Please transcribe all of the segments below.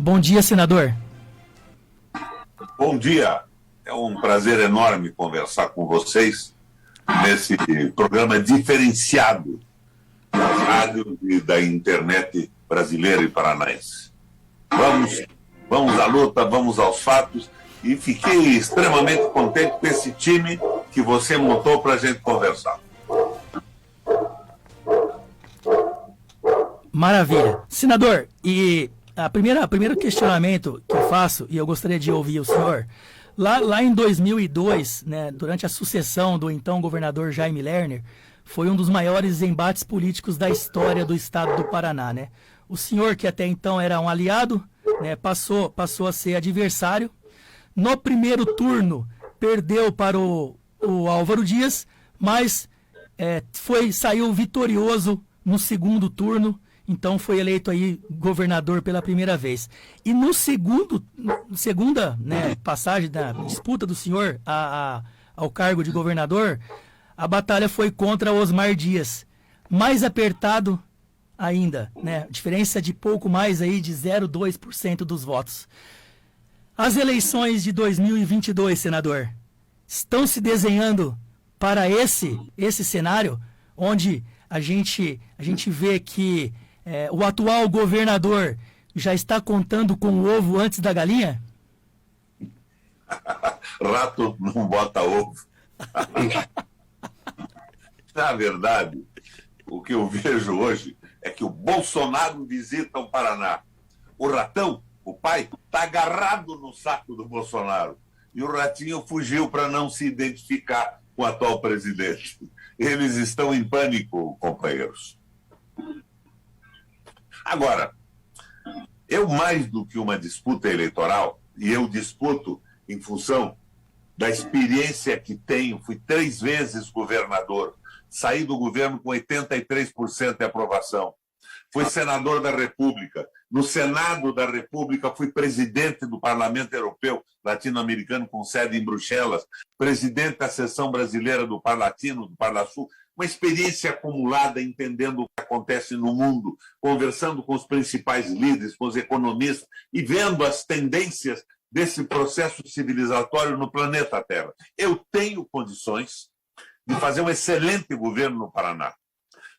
Bom dia, senador. Bom dia. É um prazer enorme conversar com vocês nesse programa diferenciado das rádios e da internet brasileira e paranaense. Vamos à luta, vamos aos fatos, e fiquei extremamente contente com esse time que você montou para a gente conversar. Maravilha. Senador, e primeiro questionamento que eu faço, e eu gostaria de ouvir o senhor, lá em 2002, né, durante a sucessão do então governador Jaime Lerner, foi um dos maiores embates políticos da história do estado do Paraná, né? O senhor, que até então era um aliado, né, passou a ser adversário. No primeiro turno, perdeu para o Álvaro Dias, mas saiu vitorioso no segundo turno. Então foi eleito aí governador pela primeira vez. E no segunda, né, passagem da disputa do senhor ao cargo de governador, a batalha foi contra Osmar Dias. Mais apertado ainda, né? Diferença de pouco mais aí de 0,2% dos votos. As eleições de 2022, senador, estão se desenhando para esse cenário onde a gente vê que o atual governador já está contando com o ovo antes da galinha? Rato não bota ovo. Na verdade, o que eu vejo hoje é que o Bolsonaro visita o Paraná. O ratão, o pai, está agarrado no saco do Bolsonaro. E o ratinho fugiu para não se identificar com o atual presidente. Eles estão em pânico, companheiros. Agora, eu mais do que uma disputa eleitoral, e eu disputo em função da experiência que tenho, fui 3 vezes governador, saí do governo com 83% de aprovação, fui senador da República, no Senado da República fui presidente do Parlamento Europeu Latino-Americano com sede em Bruxelas, presidente da seção brasileira do Parlatino, do Parlasul, uma experiência acumulada entendendo o que acontece no mundo, conversando com os principais líderes, com os economistas e vendo as tendências desse processo civilizatório no planeta Terra. Eu tenho condições de fazer um excelente governo no Paraná.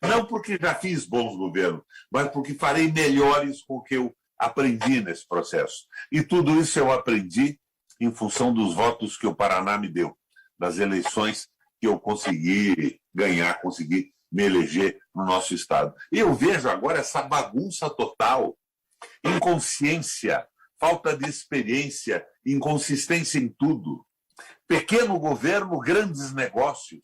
Não porque já fiz bons governos, mas porque farei melhores com o que eu aprendi nesse processo. E tudo isso eu aprendi em função dos votos que o Paraná me deu, das eleições que eu consegui ganhar, consegui me eleger no nosso estado. E eu vejo agora essa bagunça total, inconsciência, falta de experiência, inconsistência em tudo. Pequeno governo, grandes negócios.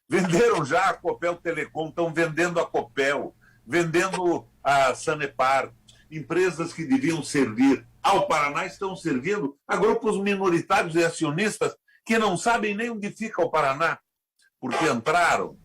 Venderam já a Copel Telecom, estão vendendo a Copel, vendendo a Sanepar. Empresas que deviam servir ao Paraná estão servindo a grupos minoritários e acionistas que não sabem nem onde fica o Paraná, porque entraram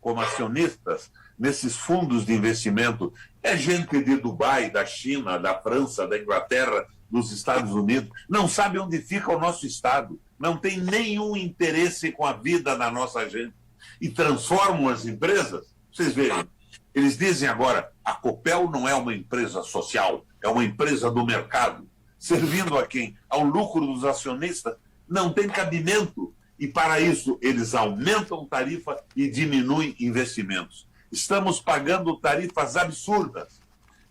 como acionistas nesses fundos de investimento. É gente de Dubai, da China, da França, da Inglaterra, dos Estados Unidos, não sabe onde fica o nosso estado, não tem nenhum interesse com a vida da nossa gente e transformam as empresas. Vocês vejam, eles dizem agora, a Copel não é uma empresa social, é uma empresa do mercado, servindo a quem? Ao lucro dos acionistas. Não tem cabimento. E para isso eles aumentam tarifa e diminuem investimentos. Estamos pagando tarifas absurdas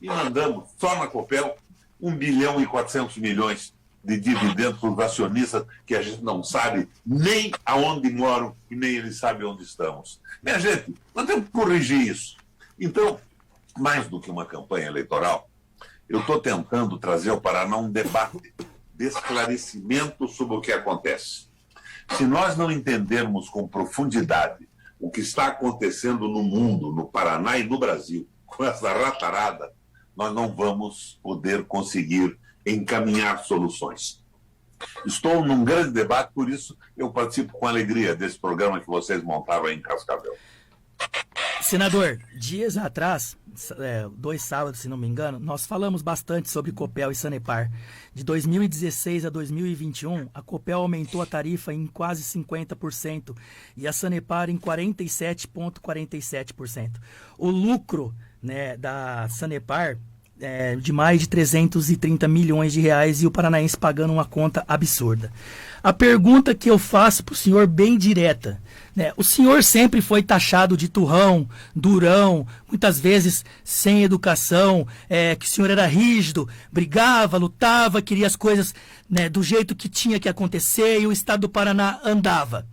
e mandamos só na Copel 1 bilhão e 400 milhões de dividendos para os acionistas que a gente não sabe nem aonde moram e nem eles sabem onde estamos. Minha gente, nós temos que corrigir isso. Então, mais do que uma campanha eleitoral, eu estou tentando trazer ao Paraná um debate de esclarecimento sobre o que acontece. Se nós não entendermos com profundidade o que está acontecendo no mundo, no Paraná e no Brasil, com essa ratarada, nós não vamos poder conseguir encaminhar soluções. Estou num grande debate, por isso eu participo com alegria desse programa que vocês montaram aí em Cascavel. Senador, dias atrás, 2 sábados, se não me engano, nós falamos bastante sobre Copel e Sanepar. De 2016 a 2021, a Copel aumentou a tarifa em quase 50% e a Sanepar em 47,47%. O lucro, né, da Sanepar de mais de 330 milhões de reais e o paranaense pagando uma conta absurda. A pergunta que eu faço para o senhor bem direta, né? O senhor sempre foi taxado de turrão, durão, muitas vezes sem educação, que o senhor era rígido, brigava, lutava, queria as coisas, né, do jeito que tinha que acontecer e o estado do Paraná andava.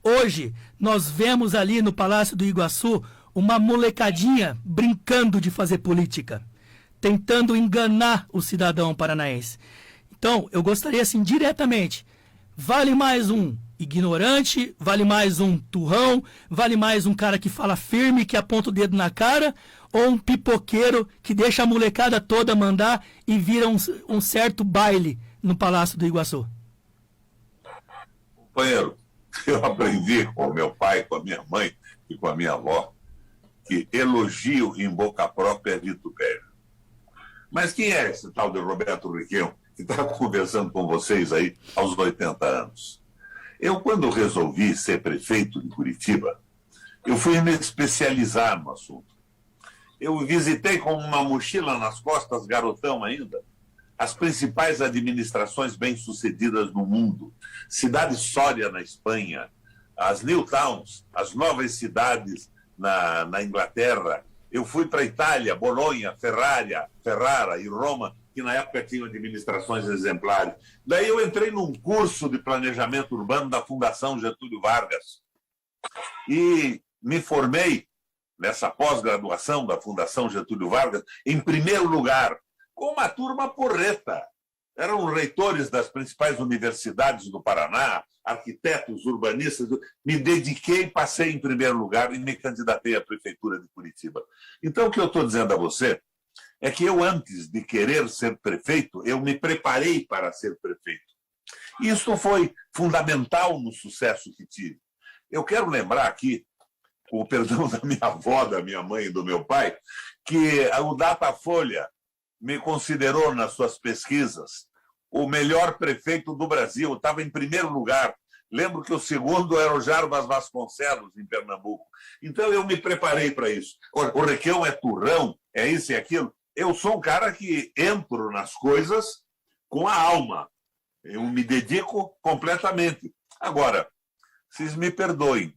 Hoje, nós vemos ali no Palácio do Iguaçu uma molecadinha brincando de fazer política, tentando enganar o cidadão paranaense. Então, eu gostaria, assim, diretamente, vale mais um ignorante, vale mais um turrão, vale mais um cara que fala firme, que aponta o dedo na cara, ou um pipoqueiro que deixa a molecada toda mandar e vira um certo baile no Palácio do Iguaçu? Companheiro, eu aprendi com o meu pai, com a minha mãe e com a minha avó que elogio em boca própria é vitupério. Mas quem é esse tal de Roberto Requião que está conversando com vocês aí aos 80 anos? Eu, quando resolvi ser prefeito de Curitiba, eu fui me especializar no assunto. Eu visitei com uma mochila nas costas, garotão ainda, as principais administrações bem-sucedidas no mundo. Cidade Sória, na Espanha, as New Towns, as novas cidades na Inglaterra. Eu fui para a Itália, Bolonha, Ferrara e Roma, que na época tinham administrações exemplares. Daí eu entrei num curso de planejamento urbano da Fundação Getúlio Vargas e me formei nessa pós-graduação da Fundação Getúlio Vargas em primeiro lugar, com uma turma porreta. Eram reitores das principais universidades do Paraná, arquitetos, urbanistas. Me dediquei, passei em primeiro lugar e me candidatei à Prefeitura de Curitiba. Então, o que eu estou dizendo a você é que eu, antes de querer ser prefeito, eu me preparei para ser prefeito. Isso foi fundamental no sucesso que tive. Eu quero lembrar aqui, com o perdão da minha avó, da minha mãe e do meu pai, que o Datafolha me considerou nas suas pesquisas o melhor prefeito do Brasil. Estava em primeiro lugar. Lembro que o segundo era o Jarbas Vasconcelos, em Pernambuco. Então eu me preparei para isso. O Requião é turrão, é isso e aquilo. Eu sou um cara que entro nas coisas com a alma. Eu me dedico completamente. Agora, vocês me perdoem,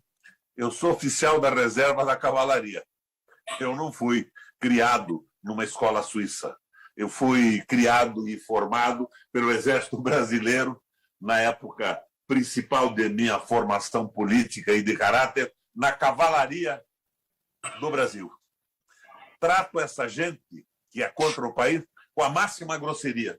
eu sou oficial da reserva da cavalaria. Eu não fui criado numa escola suíça. Eu fui criado e formado pelo Exército Brasileiro na época principal de minha formação política e de caráter, na cavalaria do Brasil. Trato essa gente que é contra o país com a máxima grosseria.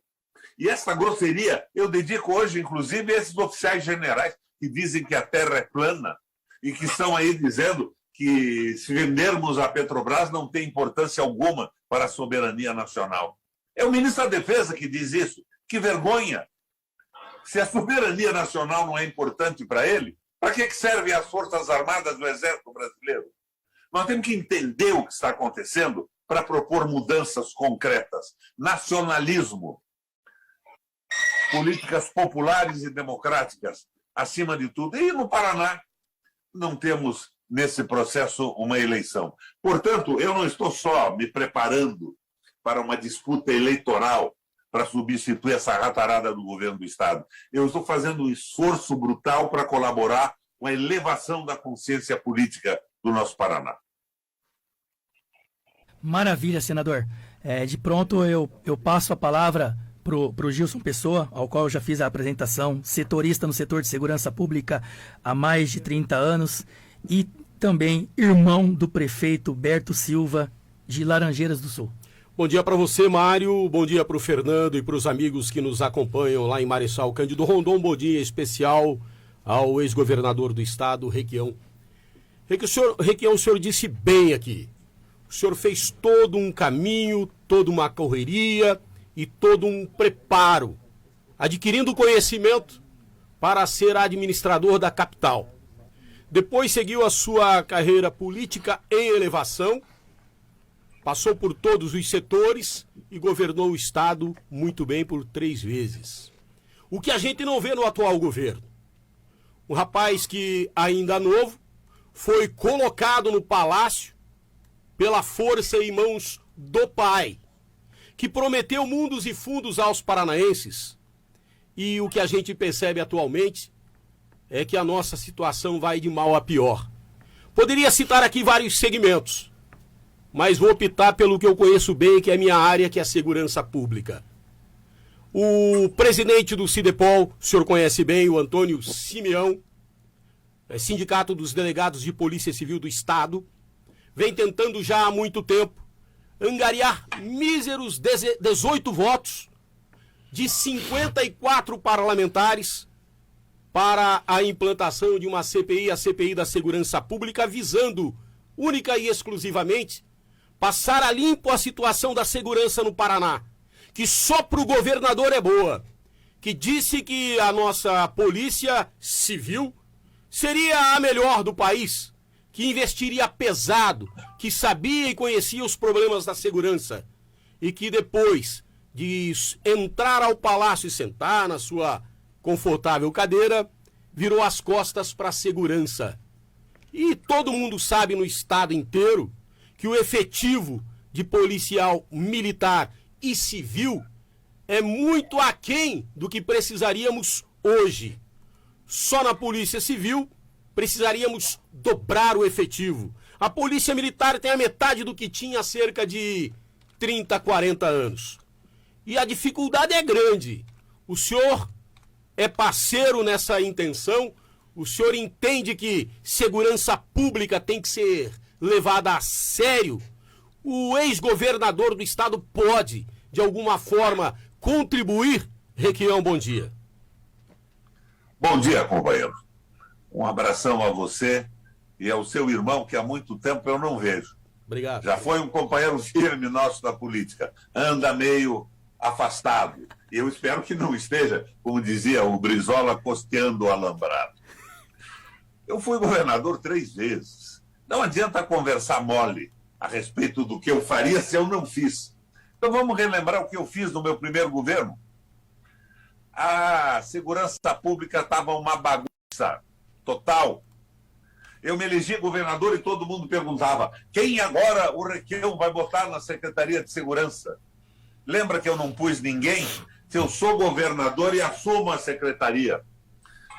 E essa grosseria eu dedico hoje, inclusive, a esses oficiais generais que dizem que a terra é plana e que estão aí dizendo que se vendermos a Petrobras não tem importância alguma para a soberania nacional. É o ministro da Defesa que diz isso. Que vergonha! Se a soberania nacional não é importante para ele, para que servem as Forças Armadas do Exército Brasileiro? Nós temos que entender o que está acontecendo para propor mudanças concretas. Nacionalismo, políticas populares e democráticas, acima de tudo. E no Paraná não temos, nesse processo, uma eleição. Portanto, eu não estou só me preparando para uma disputa eleitoral para substituir essa ratarada do governo do Estado. Eu estou fazendo um esforço brutal para colaborar com a elevação da consciência política do nosso Paraná. Maravilha, senador. De pronto, eu passo a palavra para o Gilson Pessoa, ao qual eu já fiz a apresentação, setorista no setor de segurança pública há mais de 30 anos e também irmão do prefeito Berto Silva, de Laranjeiras do Sul. Bom dia para você, Mário. Bom dia para o Fernando e para os amigos que nos acompanham lá em Marechal Cândido Rondon. Bom dia especial ao ex-governador do estado, Requião. Requião, o senhor disse bem aqui. O senhor fez todo um caminho, toda uma correria e todo um preparo, adquirindo conhecimento para ser administrador da capital. Depois seguiu a sua carreira política em elevação, passou por todos os setores e governou o estado muito bem por 3 vezes. O que a gente não vê no atual governo. Um rapaz que, ainda novo, foi colocado no palácio pela força em mãos do pai, que prometeu mundos e fundos aos paranaenses. E o que a gente percebe atualmente é que a nossa situação vai de mal a pior. Poderia citar aqui vários segmentos, mas vou optar pelo que eu conheço bem, que é a minha área, que é a segurança pública. O presidente do Sidepol, o senhor conhece bem, o Antônio Simeão, Sindicato dos Delegados de Polícia Civil do Estado, vem tentando já há muito tempo angariar míseros 18 votos de 54 parlamentares para a implantação de uma CPI, a CPI da Segurança Pública, visando única e exclusivamente passar a limpo a situação da segurança no Paraná, que só para o governador é boa, que disse que a nossa polícia civil seria a melhor do país, que investiria pesado, que sabia e conhecia os problemas da segurança, e que depois de entrar ao palácio e sentar na sua confortável cadeira, virou as costas para a segurança. E todo mundo sabe no estado inteiro que o efetivo de policial militar e civil é muito aquém do que precisaríamos hoje. Só na Polícia Civil precisaríamos dobrar o efetivo. A Polícia Militar tem a metade do que tinha há cerca de 30, 40 anos. E a dificuldade é grande. O senhor é parceiro nessa intenção? O senhor entende que segurança pública tem que ser levada a sério? O ex-governador do estado pode, de alguma forma, contribuir? Requião, bom dia. Bom dia, companheiro. Um abração a você e ao seu irmão, que há muito tempo eu não vejo. Obrigado. Já foi um companheiro firme nosso da política. Anda meio afastado. Eu espero que não esteja, como dizia o Brizola, costeando o alambrado. Eu fui governador 3 vezes. Não adianta conversar mole a respeito do que eu faria se eu não fiz. Então vamos relembrar o que eu fiz no meu primeiro governo. A segurança pública estava uma bagunça total. Eu me elegi governador e todo mundo perguntava: quem agora o Requião vai botar na Secretaria de Segurança? Lembra que eu não pus ninguém? Se eu sou governador e assumo a secretaria.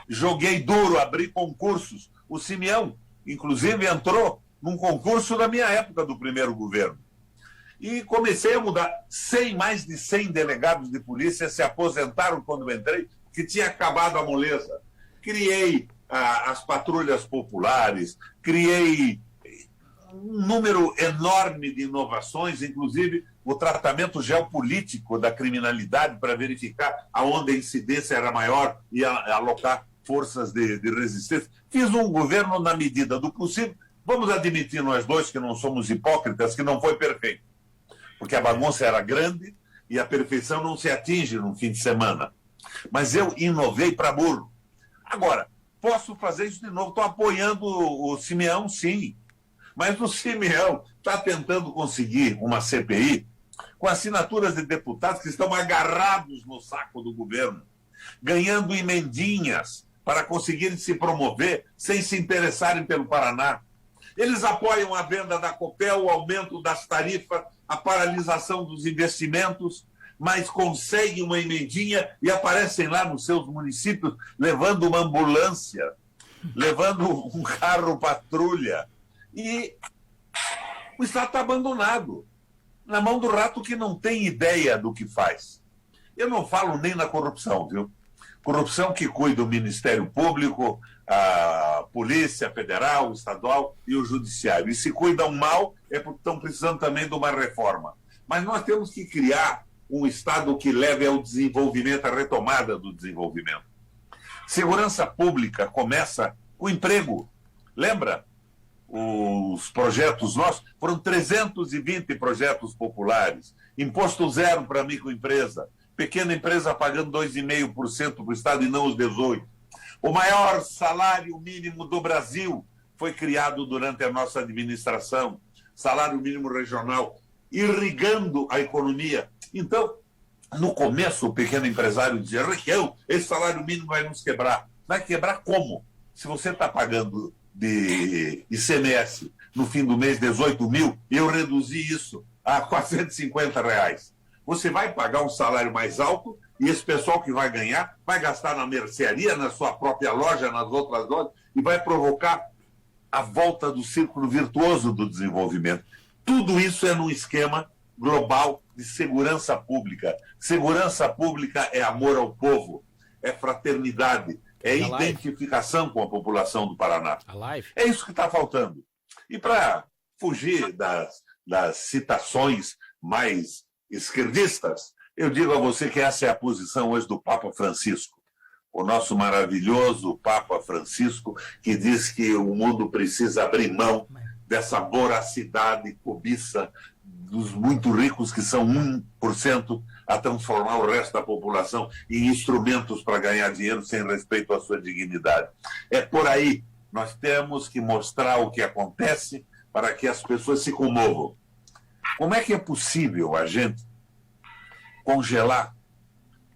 Joguei duro, abri concursos. O Simeão, inclusive, entrou num concurso da minha época do primeiro governo. E comecei a mudar. Mais de 100 delegados de polícia se aposentaram quando eu entrei, porque tinha acabado a moleza. Criei as patrulhas populares, criei um número enorme de inovações, inclusive o tratamento geopolítico da criminalidade para verificar aonde a incidência era maior e alocar forças de resistência. Fiz um governo na medida do possível. Vamos admitir nós dois que não somos hipócritas, que não foi perfeito, porque a bagunça era grande e a perfeição não se atinge num fim de semana. Mas eu inovei para burro. Agora, posso fazer isso de novo. Estou apoiando o Simeão, sim. Mas o Simeão está tentando conseguir uma CPI com assinaturas de deputados que estão agarrados no saco do governo, ganhando emendinhas para conseguirem se promover sem se interessarem pelo Paraná. Eles apoiam a venda da Copel, o aumento das tarifas, a paralisação dos investimentos, mas conseguem uma emendinha e aparecem lá nos seus municípios levando uma ambulância, levando um carro patrulha. E o Estado está abandonado, na mão do rato que não tem ideia do que faz. Eu não falo nem na corrupção, viu? Corrupção que cuida o Ministério Público, a Polícia Federal, Estadual e o Judiciário. E se cuidam mal é porque estão precisando também de uma reforma. Mas nós temos que criar um Estado que leve ao desenvolvimento, à retomada do desenvolvimento. Segurança pública começa com emprego. Lembra? Os projetos nossos foram 320 projetos populares. Imposto zero para microempresa. Pequena empresa pagando 2,5% para o Estado e não os 18%. O maior salário mínimo do Brasil foi criado durante a nossa administração. Salário mínimo regional, irrigando a economia. Então, no começo, o pequeno empresário dizia: Requião, esse salário mínimo vai nos quebrar. Vai quebrar como? Se você está pagando de ICMS no fim do mês 18 mil, eu reduzi isso a R$ 450. você vai pagar um salário mais alto e esse pessoal que vai ganhar vai gastar na mercearia, na sua própria loja, nas outras lojas, e vai provocar a volta do círculo virtuoso do desenvolvimento. Tudo isso é num esquema global de segurança pública. Segurança pública é amor ao povo, é fraternidade, é identificação com a população do Paraná. É isso que está faltando. E para fugir das citações mais esquerdistas, eu digo a você que essa é a posição hoje do Papa Francisco. O nosso maravilhoso Papa Francisco, que diz que o mundo precisa abrir mão dessa voracidade, cobiça dos muito ricos, que são 1%, a transformar o resto da população em instrumentos para ganhar dinheiro sem respeito à sua dignidade. É por aí. Nós temos que mostrar o que acontece para que as pessoas se comovam. Como é que é possível a gente congelar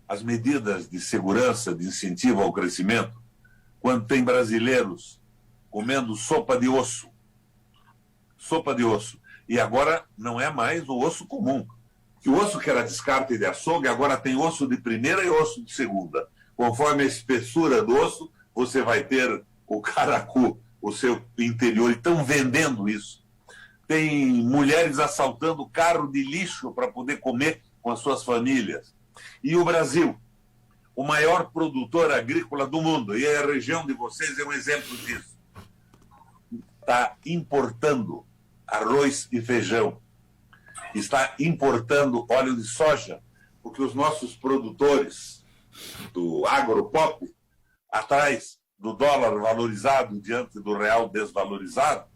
as medidas de segurança, de incentivo ao crescimento, quando tem brasileiros comendo sopa de osso? Sopa de osso. E agora não é mais o osso comum. Que o osso que era descarte de açougue, agora tem osso de primeira e osso de segunda. Conforme a espessura do osso, você vai ter o caracu, o seu interior. E estão vendendo isso. Tem mulheres assaltando carro de lixo para poder comer com as suas famílias. E o Brasil, o maior produtor agrícola do mundo, e a região de vocês é um exemplo disso, está importando arroz e feijão, está importando óleo de soja, porque os nossos produtores do agropop, atrás do dólar valorizado diante do real desvalorizado,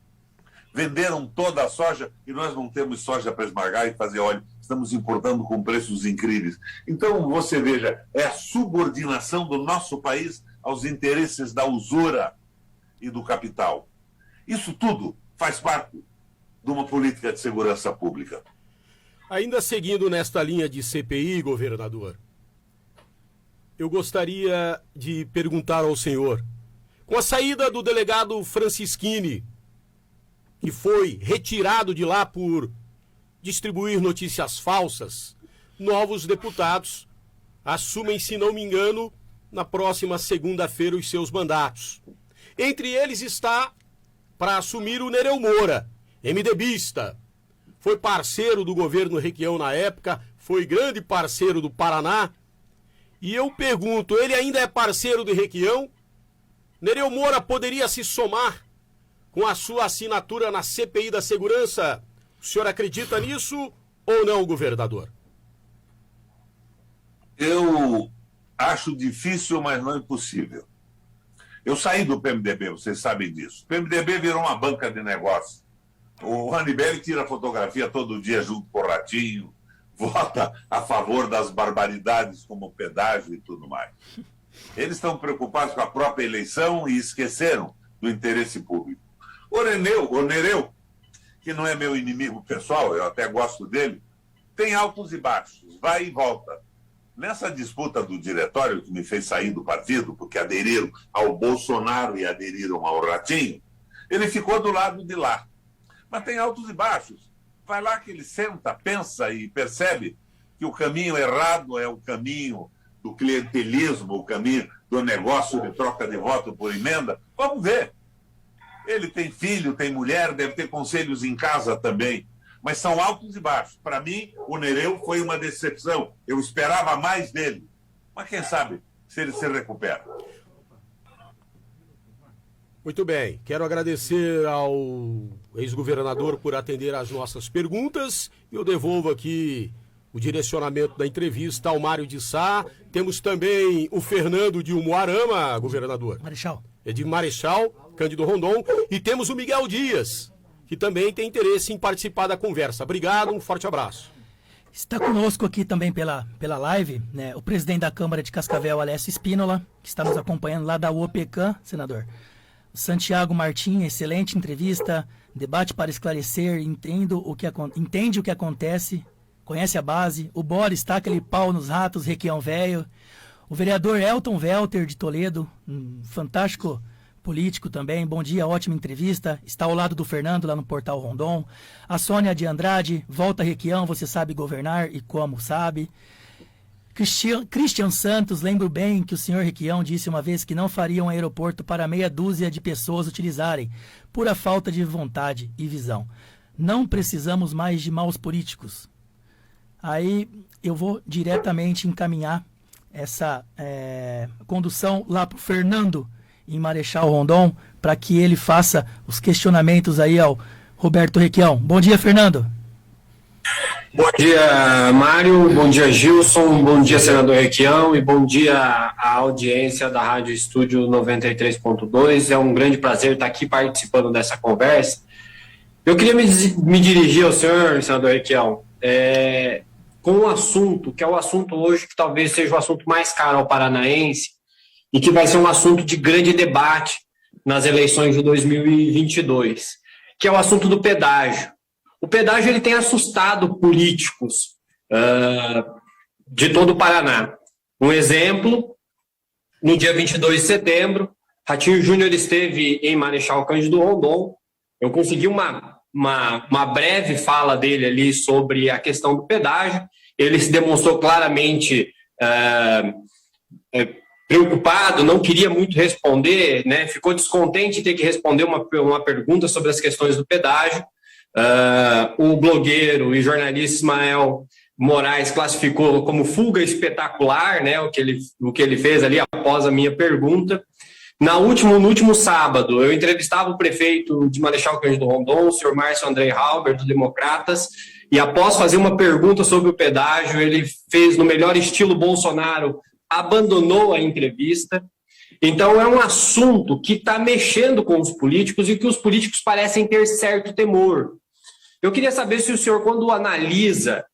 venderam toda a soja e nós não temos soja para esmagar e fazer óleo. Estamos importando com preços incríveis. Então, você veja, é a subordinação do nosso país aos interesses da usura e do capital. Isso tudo faz parte de uma política de segurança pública. Ainda seguindo nesta linha de CPI, governador, eu gostaria de perguntar ao senhor, com a saída do delegado Francisquini, que foi retirado de lá por distribuir notícias falsas, novos deputados assumem, se não me engano, na próxima segunda-feira os seus mandatos. Entre eles está, para assumir, o Nereu Moura, MDBista. Foi parceiro do governo Requião na época, foi grande parceiro do Paraná. E eu pergunto, ele ainda é parceiro do Requião? Nereu Moura poderia se somar com a sua assinatura na CPI da Segurança? O senhor acredita nisso ou não, governador? Eu acho difícil, mas não impossível. Eu saí do PMDB, vocês sabem disso. O PMDB virou uma banca de negócios. O Ranibelli tira fotografia todo dia junto com o Ratinho, vota a favor das barbaridades como pedágio e tudo mais. Eles estão preocupados com a própria eleição e esqueceram do interesse público. O Nereu, que não é meu inimigo pessoal, eu até gosto dele, tem altos e baixos, vai e volta. Nessa disputa do diretório que me fez sair do partido, porque aderiram ao Bolsonaro e aderiram ao Ratinho, ele ficou do lado de lá. Mas tem altos e baixos. Vai lá que ele senta, pensa e percebe que o caminho errado é o caminho do clientelismo, o caminho do negócio de troca de voto por emenda. Vamos ver. Ele tem filho, tem mulher, deve ter conselhos em casa também. Mas são altos e baixos. Para mim, o Nereu foi uma decepção. Eu esperava mais dele. Mas quem sabe se ele se recupera. Muito bem. Quero agradecer ao ex-governador por atender às nossas perguntas. E eu devolvo aqui o direcionamento da entrevista ao Mário de Sá. Temos também o Fernando de Umuarama, governador. Marechal. É de Marechal, Cândido Rondon. E temos o Miguel Dias, que também tem interesse em participar da conversa. Obrigado, um forte abraço. Está conosco aqui também pela live, né, o presidente da Câmara de Cascavel, Alessio Spínola, que está nos acompanhando lá da UOPECAM, senador. O Santiago Martim, excelente entrevista, debate para esclarecer, entende o que acontece, conhece a base. O Boris está aquele pau nos ratos, Requião velho. O vereador Elton Welter de Toledo, um fantástico político também. Bom dia, ótima entrevista. Está ao lado do Fernando lá no Portal Rondon. A Sônia de Andrade, volta Requião, você sabe governar e como sabe. Christian Santos, lembro bem que o senhor Requião disse uma vez que não faria um aeroporto para meia dúzia de pessoas utilizarem, pura falta de vontade e visão. Não precisamos mais de maus políticos. Aí eu vou diretamente encaminhar essa condução lá para o Fernando, em Marechal Rondon, para que ele faça os questionamentos aí ao Roberto Requião. Bom dia, Fernando. Bom dia, Mário. Bom dia, Gilson. Bom dia, senador Requião. E bom dia à audiência da Rádio Estúdio 93.2. É um grande prazer estar aqui participando dessa conversa. Eu queria me dirigir ao senhor, senador Requião, com um assunto, que é o assunto hoje que talvez seja o assunto mais caro ao paranaense e que vai ser um assunto de grande debate nas eleições de 2022, que é o assunto do pedágio. O pedágio ele tem assustado políticos de todo o Paraná. Um exemplo, no dia 22 de setembro, Ratinho Júnior esteve em Marechal Cândido Rondon. Eu consegui uma breve fala dele ali sobre a questão do pedágio. Ele se demonstrou claramente preocupado, não queria muito responder, né? Ficou descontente de ter que responder uma pergunta sobre as questões do pedágio. O blogueiro e jornalista Ismael Moraes classificou como fuga espetacular, né, o que ele fez ali após a minha pergunta. No último sábado, eu entrevistava o prefeito de Marechal Cândido Rondon, o senhor Márcio Andrei Halber, do Democratas, e após fazer uma pergunta sobre o pedágio, ele fez no melhor estilo Bolsonaro, abandonou a entrevista. Então, é um assunto que está mexendo com os políticos e que os políticos parecem ter certo temor. Eu queria saber se o senhor, quando analisa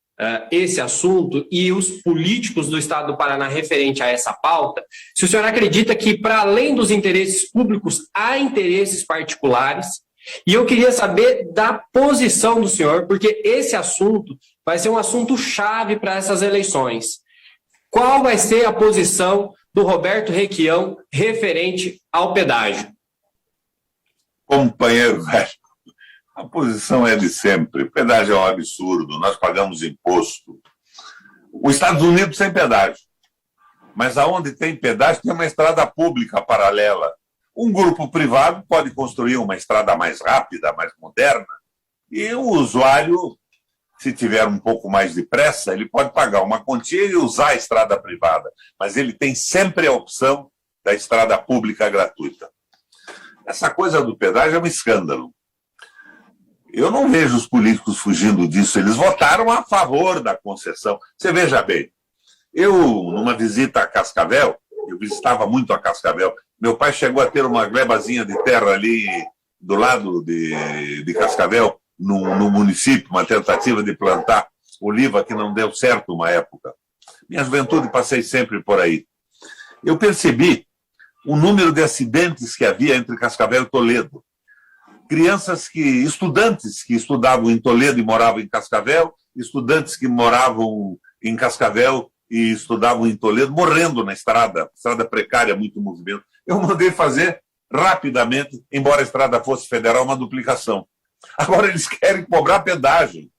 esse assunto e os políticos do Estado do Paraná referente a essa pauta, se o senhor acredita que, para além dos interesses públicos, há interesses particulares. E eu queria saber da posição do senhor, porque esse assunto vai ser um assunto chave para essas eleições. Qual vai ser a posição do Roberto Requião referente ao pedágio? Companheiro velho, a posição é de sempre. O pedágio é um absurdo, nós pagamos imposto. Os Estados Unidos tem pedágio, mas aonde tem pedágio tem uma estrada pública paralela. Um grupo privado pode construir uma estrada mais rápida, mais moderna, e o usuário, se tiver um pouco mais de pressa, ele pode pagar uma quantia e usar a estrada privada, mas ele tem sempre a opção da estrada pública gratuita. Essa coisa do pedágio é um escândalo. Eu não vejo os políticos fugindo disso, eles votaram a favor da concessão. Você veja bem, eu, numa visita a Cascavel, eu visitava muito a Cascavel, meu pai chegou a ter uma glebazinha de terra ali do lado de Cascavel, no município, uma tentativa de plantar oliva que não deu certo uma época. Minha juventude passei sempre por aí. Eu percebi o número de acidentes que havia entre Cascavel e Toledo. Estudantes que estudavam em Toledo e moravam em Cascavel, estudantes que moravam em Cascavel e estudavam em Toledo, morrendo na estrada precária, muito movimento. Eu mandei fazer rapidamente, embora a estrada fosse federal, uma duplicação. Agora eles querem cobrar pedágio.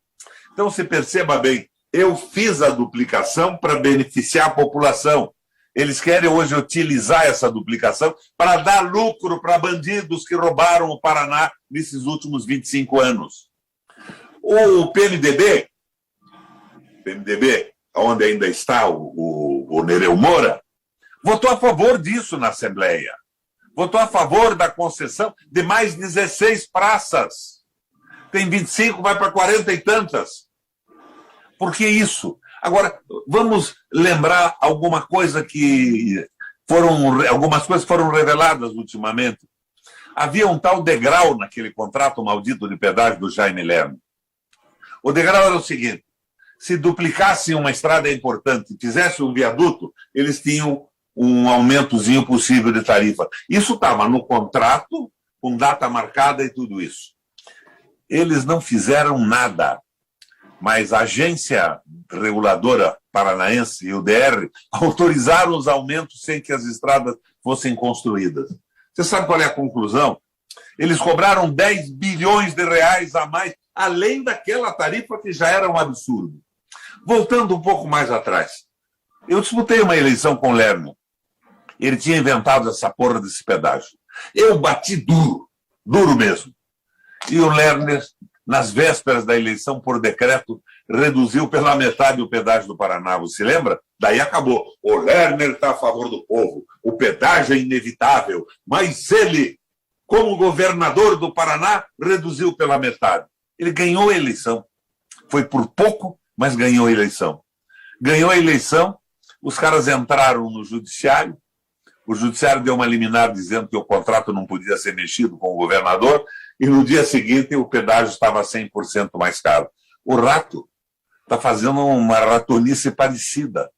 Então, se perceba bem, eu fiz a duplicação para beneficiar a população. Eles querem hoje utilizar essa duplicação para dar lucro para bandidos que roubaram o Paraná nesses últimos 25 anos. O PMDB, onde ainda está o Nereu Moura, votou a favor disso na Assembleia. Votou a favor da concessão de mais 16 praças. Tem 25, vai para 40 e tantas. Por que isso? Agora, vamos lembrar algumas coisas que foram reveladas ultimamente. Havia um tal degrau naquele contrato maldito de pedágio do Jaime Lerner. O degrau era o seguinte: se duplicasse uma estrada importante e fizesse um viaduto, eles tinham um aumentozinho possível de tarifa. Isso estava no contrato, com data marcada e tudo isso. Eles não fizeram nada, mas a agência reguladora paranaense e o DR autorizaram os aumentos sem que as estradas fossem construídas. Você sabe qual é a conclusão? Eles cobraram 10 bilhões de reais a mais, além daquela tarifa que já era um absurdo. Voltando um pouco mais atrás, eu disputei uma eleição com o Lerner. Ele tinha inventado essa porra desse pedágio. Eu bati duro mesmo. E o Lerner, nas vésperas da eleição, por decreto, reduziu pela metade o pedágio do Paraná. Você lembra? Daí acabou. O Lerner está a favor do povo. O pedágio é inevitável. Mas ele, como governador do Paraná, reduziu pela metade. Ele ganhou a eleição. Foi por pouco, mas ganhou a eleição. Ganhou a eleição, os caras entraram no judiciário, o judiciário deu uma liminar dizendo que o contrato não podia ser mexido com o governador, e no dia seguinte o pedágio estava 100% mais caro. O rato está fazendo uma ratonice parecida.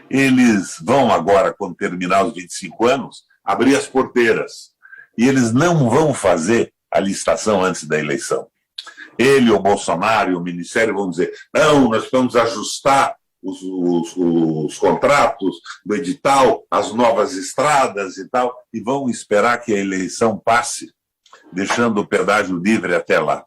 Eles vão agora, quando terminar os 25 anos, abrir as porteiras, e eles não vão fazer a licitação antes da eleição. Ele, o Bolsonaro e o Ministério vão dizer, não, nós vamos ajustar os contratos do edital, as novas estradas e tal, e vão esperar que a eleição passe, deixando o pedágio livre até lá.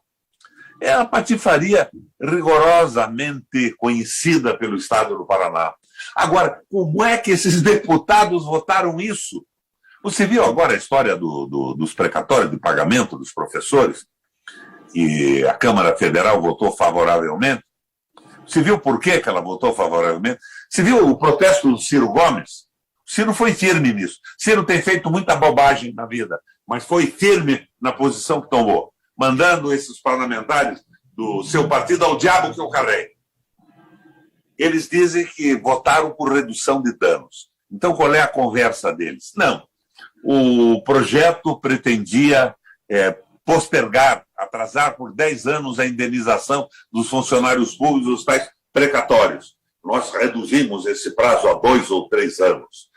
É a patifaria rigorosamente conhecida pelo Estado do Paraná. Agora, como é que esses deputados votaram isso? Você viu agora a história dos precatórios de pagamento dos professores? E a Câmara Federal votou favoravelmente. Você viu por que ela votou favoravelmente? Você viu o protesto do Ciro Gomes? O Ciro foi firme nisso. Ciro tem feito muita bobagem na vida, mas foi firme na posição que tomou, mandando esses parlamentares do seu partido ao diabo que eu carrego. Eles dizem que votaram por redução de danos. Então, qual é a conversa deles? Não. O projeto pretendia postergar, atrasar por 10 anos a indenização dos funcionários públicos dos tais precatórios. Nós reduzimos esse prazo a 2 ou 3 anos.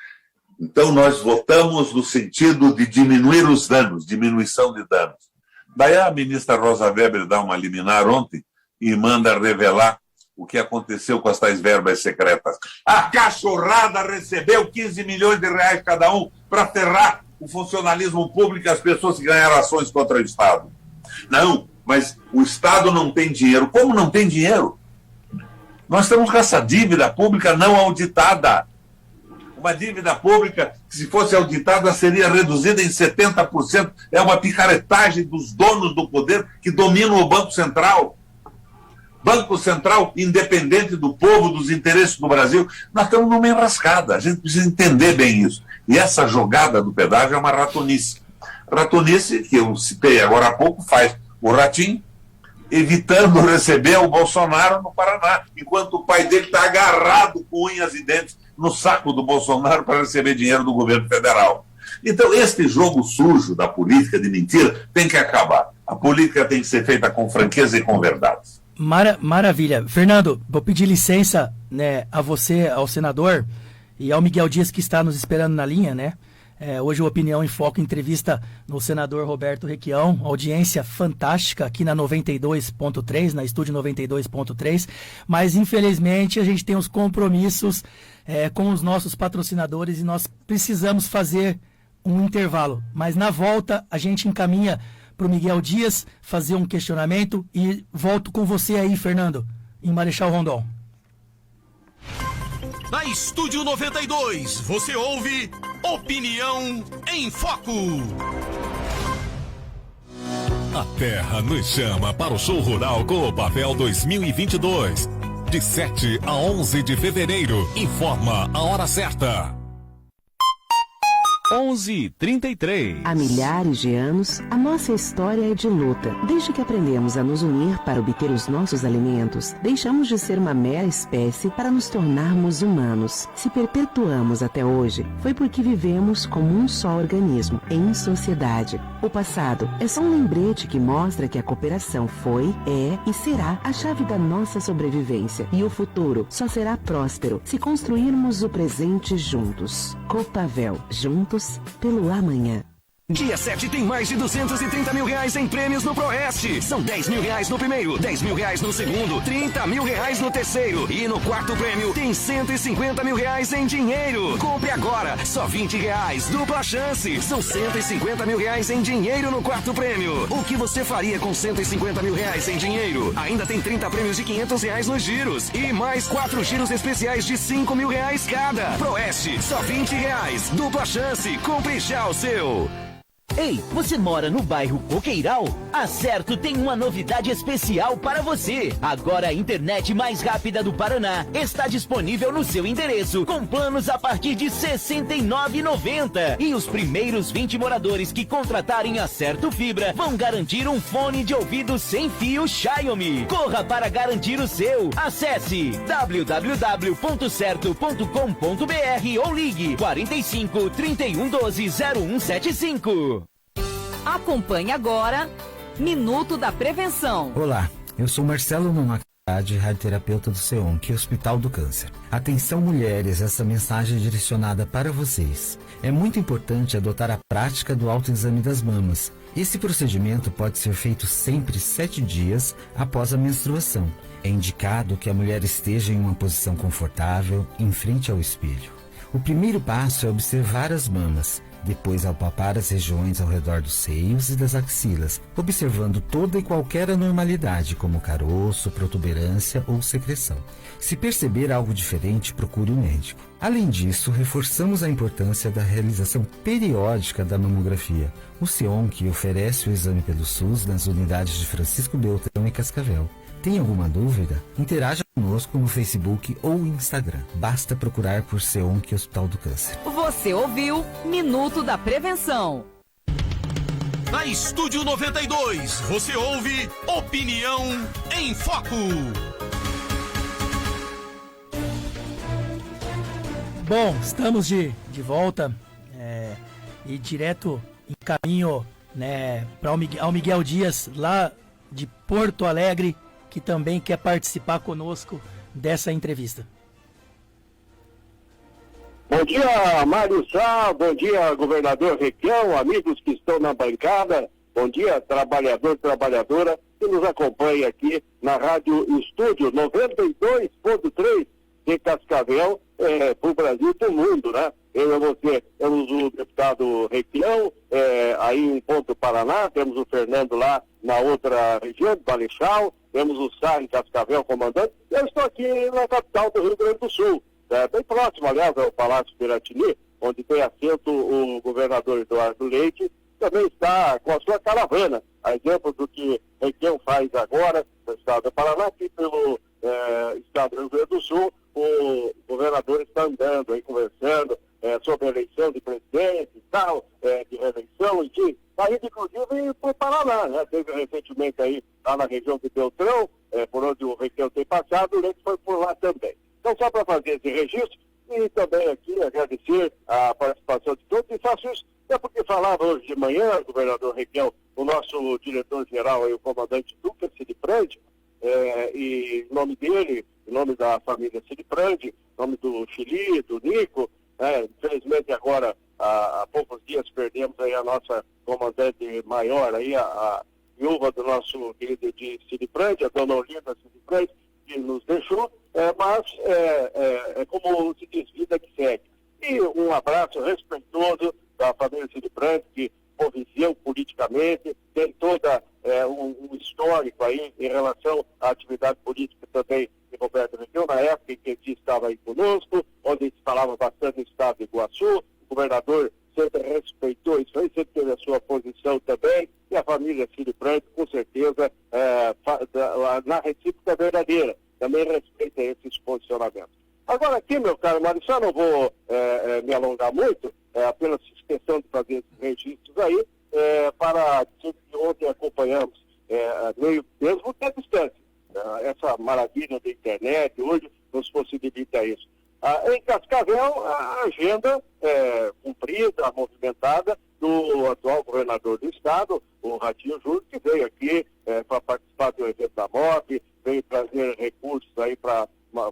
Então, nós votamos no sentido de diminuir os danos, diminuição de danos. Daí a ministra Rosa Weber dá uma liminar ontem e manda revelar o que aconteceu com as tais verbas secretas. A cachorrada recebeu 15 milhões de reais cada um para ferrar o funcionalismo público e as pessoas que ganharam ações contra o Estado. Não, mas o Estado não tem dinheiro. Como não tem dinheiro? Nós estamos com essa dívida pública não auditada. Uma dívida pública que, se fosse auditada, seria reduzida em 70%. É uma picaretagem dos donos do poder que dominam o Banco Central. Banco Central independente do povo, dos interesses do Brasil. Nós estamos numa enrascada. A gente precisa entender bem isso. E essa jogada do pedágio é uma ratonice. Ratonice, que eu citei agora há pouco, faz o Ratinho evitando receber o Bolsonaro no Paraná, enquanto o pai dele está agarrado com unhas e dentes no saco do Bolsonaro para receber dinheiro do governo federal. Então, este jogo sujo da política de mentira tem que acabar. A política tem que ser feita com franqueza e com verdade. Maravilha. Fernando, vou pedir licença, né, a você, ao senador, e ao Miguel Dias, que está nos esperando na linha, né? Hoje o Opinião em Foco entrevista no senador Roberto Requião, audiência fantástica aqui na 92.3, na Estúdio 92.3, mas infelizmente a gente tem os compromissos com os nossos patrocinadores e nós precisamos fazer um intervalo. Mas na volta a gente encaminha para o Miguel Dias fazer um questionamento e volto com você aí, Fernando, em Marechal Rondon. Na Estúdio 92, você ouve Opinião em Foco. A terra nos chama para o Show Rural Coopafel 2022. De 7 a 11 de fevereiro. Informa a hora certa. 11h33. Há milhares de anos, a nossa história é de luta. Desde que aprendemos a nos unir para obter os nossos alimentos, deixamos de ser uma mera espécie para nos tornarmos humanos. Se perpetuamos até hoje, foi porque vivemos como um só organismo, em sociedade. O passado é só um lembrete que mostra que a cooperação foi, é e será a chave da nossa sobrevivência. E o futuro só será próspero se construirmos o presente juntos. Copavel, juntos pelo amanhã. Dia 7 tem mais de 230 mil reais em prêmios no Proeste. São 10 mil reais no primeiro, 10 mil reais no segundo, 30 mil reais no terceiro. E no quarto prêmio tem 150 mil reais em dinheiro. Compre agora, só 20 reais, dupla chance. São 150 mil reais em dinheiro no quarto prêmio. O que você faria com 150 mil reais em dinheiro? Ainda tem 30 prêmios de 500 reais nos giros. E mais 4 giros especiais de 5 mil reais cada. Proeste, só 20 reais, dupla chance. Compre já o seu. Ei, você mora no bairro Coqueiral? A Certo tem uma novidade especial para você. Agora a internet mais rápida do Paraná está disponível no seu endereço, com planos a partir de R$ 69,90. E os primeiros 20 moradores que contratarem a Certo Fibra vão garantir um fone de ouvido sem fio Xiaomi. Corra para garantir o seu. Acesse www.certo.com.br ou ligue 45 31 12 0175. Acompanhe agora Minuto da Prevenção. Olá, eu sou Marcelo Nonacade, radioterapeuta do CEONC, Hospital do Câncer. Atenção mulheres, essa mensagem é direcionada para vocês. É muito importante adotar a prática do autoexame das mamas. Esse procedimento pode ser feito sempre 7 dias após a menstruação. É indicado que a mulher esteja em uma posição confortável, em frente ao espelho. O primeiro passo é observar as mamas. Depois palpar as regiões ao redor dos seios e das axilas, observando toda e qualquer anormalidade, como caroço, protuberância ou secreção. Se perceber algo diferente, procure o médico. Além disso, reforçamos a importância da realização periódica da mamografia. O CEONC oferece o exame pelo SUS nas unidades de Francisco Beltrão e Cascavel. Tem alguma dúvida? Interaja conosco no Facebook ou Instagram. Basta procurar por CEONC Hospital do Câncer. Você ouviu Minuto da Prevenção. Na Estúdio 92, você ouve Opinião em Foco. Bom, estamos de volta e direto em caminho, né, para ao Miguel Dias, lá de Porto Alegre, que também quer participar conosco dessa entrevista. Bom dia, Mário Sá, bom dia, governador Requião, amigos que estão na bancada, bom dia, trabalhador, trabalhadora, que nos acompanha aqui na Rádio Estúdio 92.3 de Cascavel, para o Brasil e para o mundo, né? Eu e você temos o deputado Requião, aí em Ponto Paraná, temos o Fernando lá na outra região, do Balechal, temos o Sá em Cascavel, comandante, e eu estou aqui na capital do Rio Grande do Sul, bem próximo, aliás, ao Palácio Piratini, onde tem assento o governador Eduardo Leite, também está com a sua caravana, a exemplo do que Requião faz agora no estado do Paraná, aqui pelo estado do Rio Grande do Sul, o governador está andando aí, conversando sobre a eleição de presidente e tal, de reeleição, enfim, está indo inclusive para o Paraná, né? Teve recentemente aí, lá na região de Beltrão, por onde o Requião tem passado, o Leite foi por lá também. Então, só para fazer esse registro, e também aqui agradecer a participação de todos, e faço isso até porque falava hoje de manhã, governador Requião, o nosso diretor-geral, aí, o comandante Lucas Ciliprandi, e em nome dele, em nome da família Ciliprandi, em nome do Chili, do Nico, infelizmente agora, há poucos dias, perdemos aí a nossa comandante maior, aí, a viúva do nosso querido de Ciliprandi, a dona Olinda Ciliprandi, que nos deixou, mas é como se diz, vida que segue. E um abraço respeitoso da família Ciliprandi, que conviveu politicamente, tem toda um histórico aí em relação à atividade política também de Roberto Requião, na época em que ele estava aí conosco, onde se falava bastante do estado de Iguaçu, o governador sempre respeitou isso aí, sempre teve a sua posição também, e a família Ciliprandi, com certeza, na recíproca verdadeira, também respeita esses posicionamentos. Agora aqui, meu caro Mário, só não vou me alongar muito, apenas questão de fazer esses registros aí, para dizer que ontem acompanhamos, mesmo que a distância, essa maravilha da internet, hoje nos possibilita isso. Em Cascavel, a agenda cumprida, movimentada, do atual governador do estado, o Ratinho Júnior, que veio aqui para participar do evento da MOP, veio trazer recursos aí para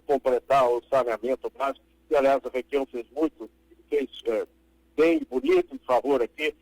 completar o saneamento básico, que aliás o Requião fez muito, fez bem bonito, em favor aqui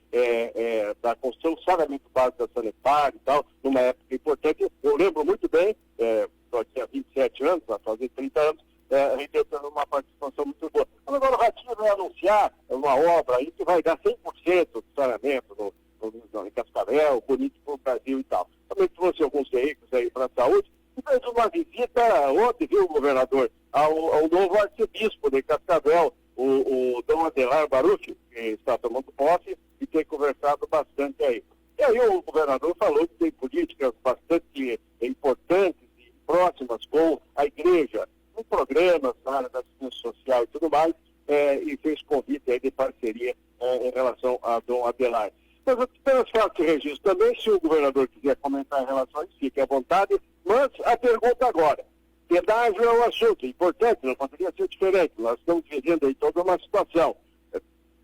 anunciar uma obra aí que vai dar 100% do saneamento em Cascavel, bonito para o Brasil e tal. Também trouxe alguns veículos aí para a saúde e fez uma visita ontem, viu, governador, ao novo arcebispo de Cascavel, o Dom Adelar Baruch, que está tomando posse e tem conversado bastante aí. E aí o governador falou que tem políticas bastante importantes e próximas com a igreja, com programas na área da assistência social e tudo mais, e fez convite aí de parceria em relação a Dom Adelar. Mas eu apenas faço esse registro também, se o governador quiser comentar em relação a isso, fique à vontade, mas a pergunta agora. Pedágio é um assunto importante, não poderia ser diferente. Nós estamos vivendo aí toda uma situação.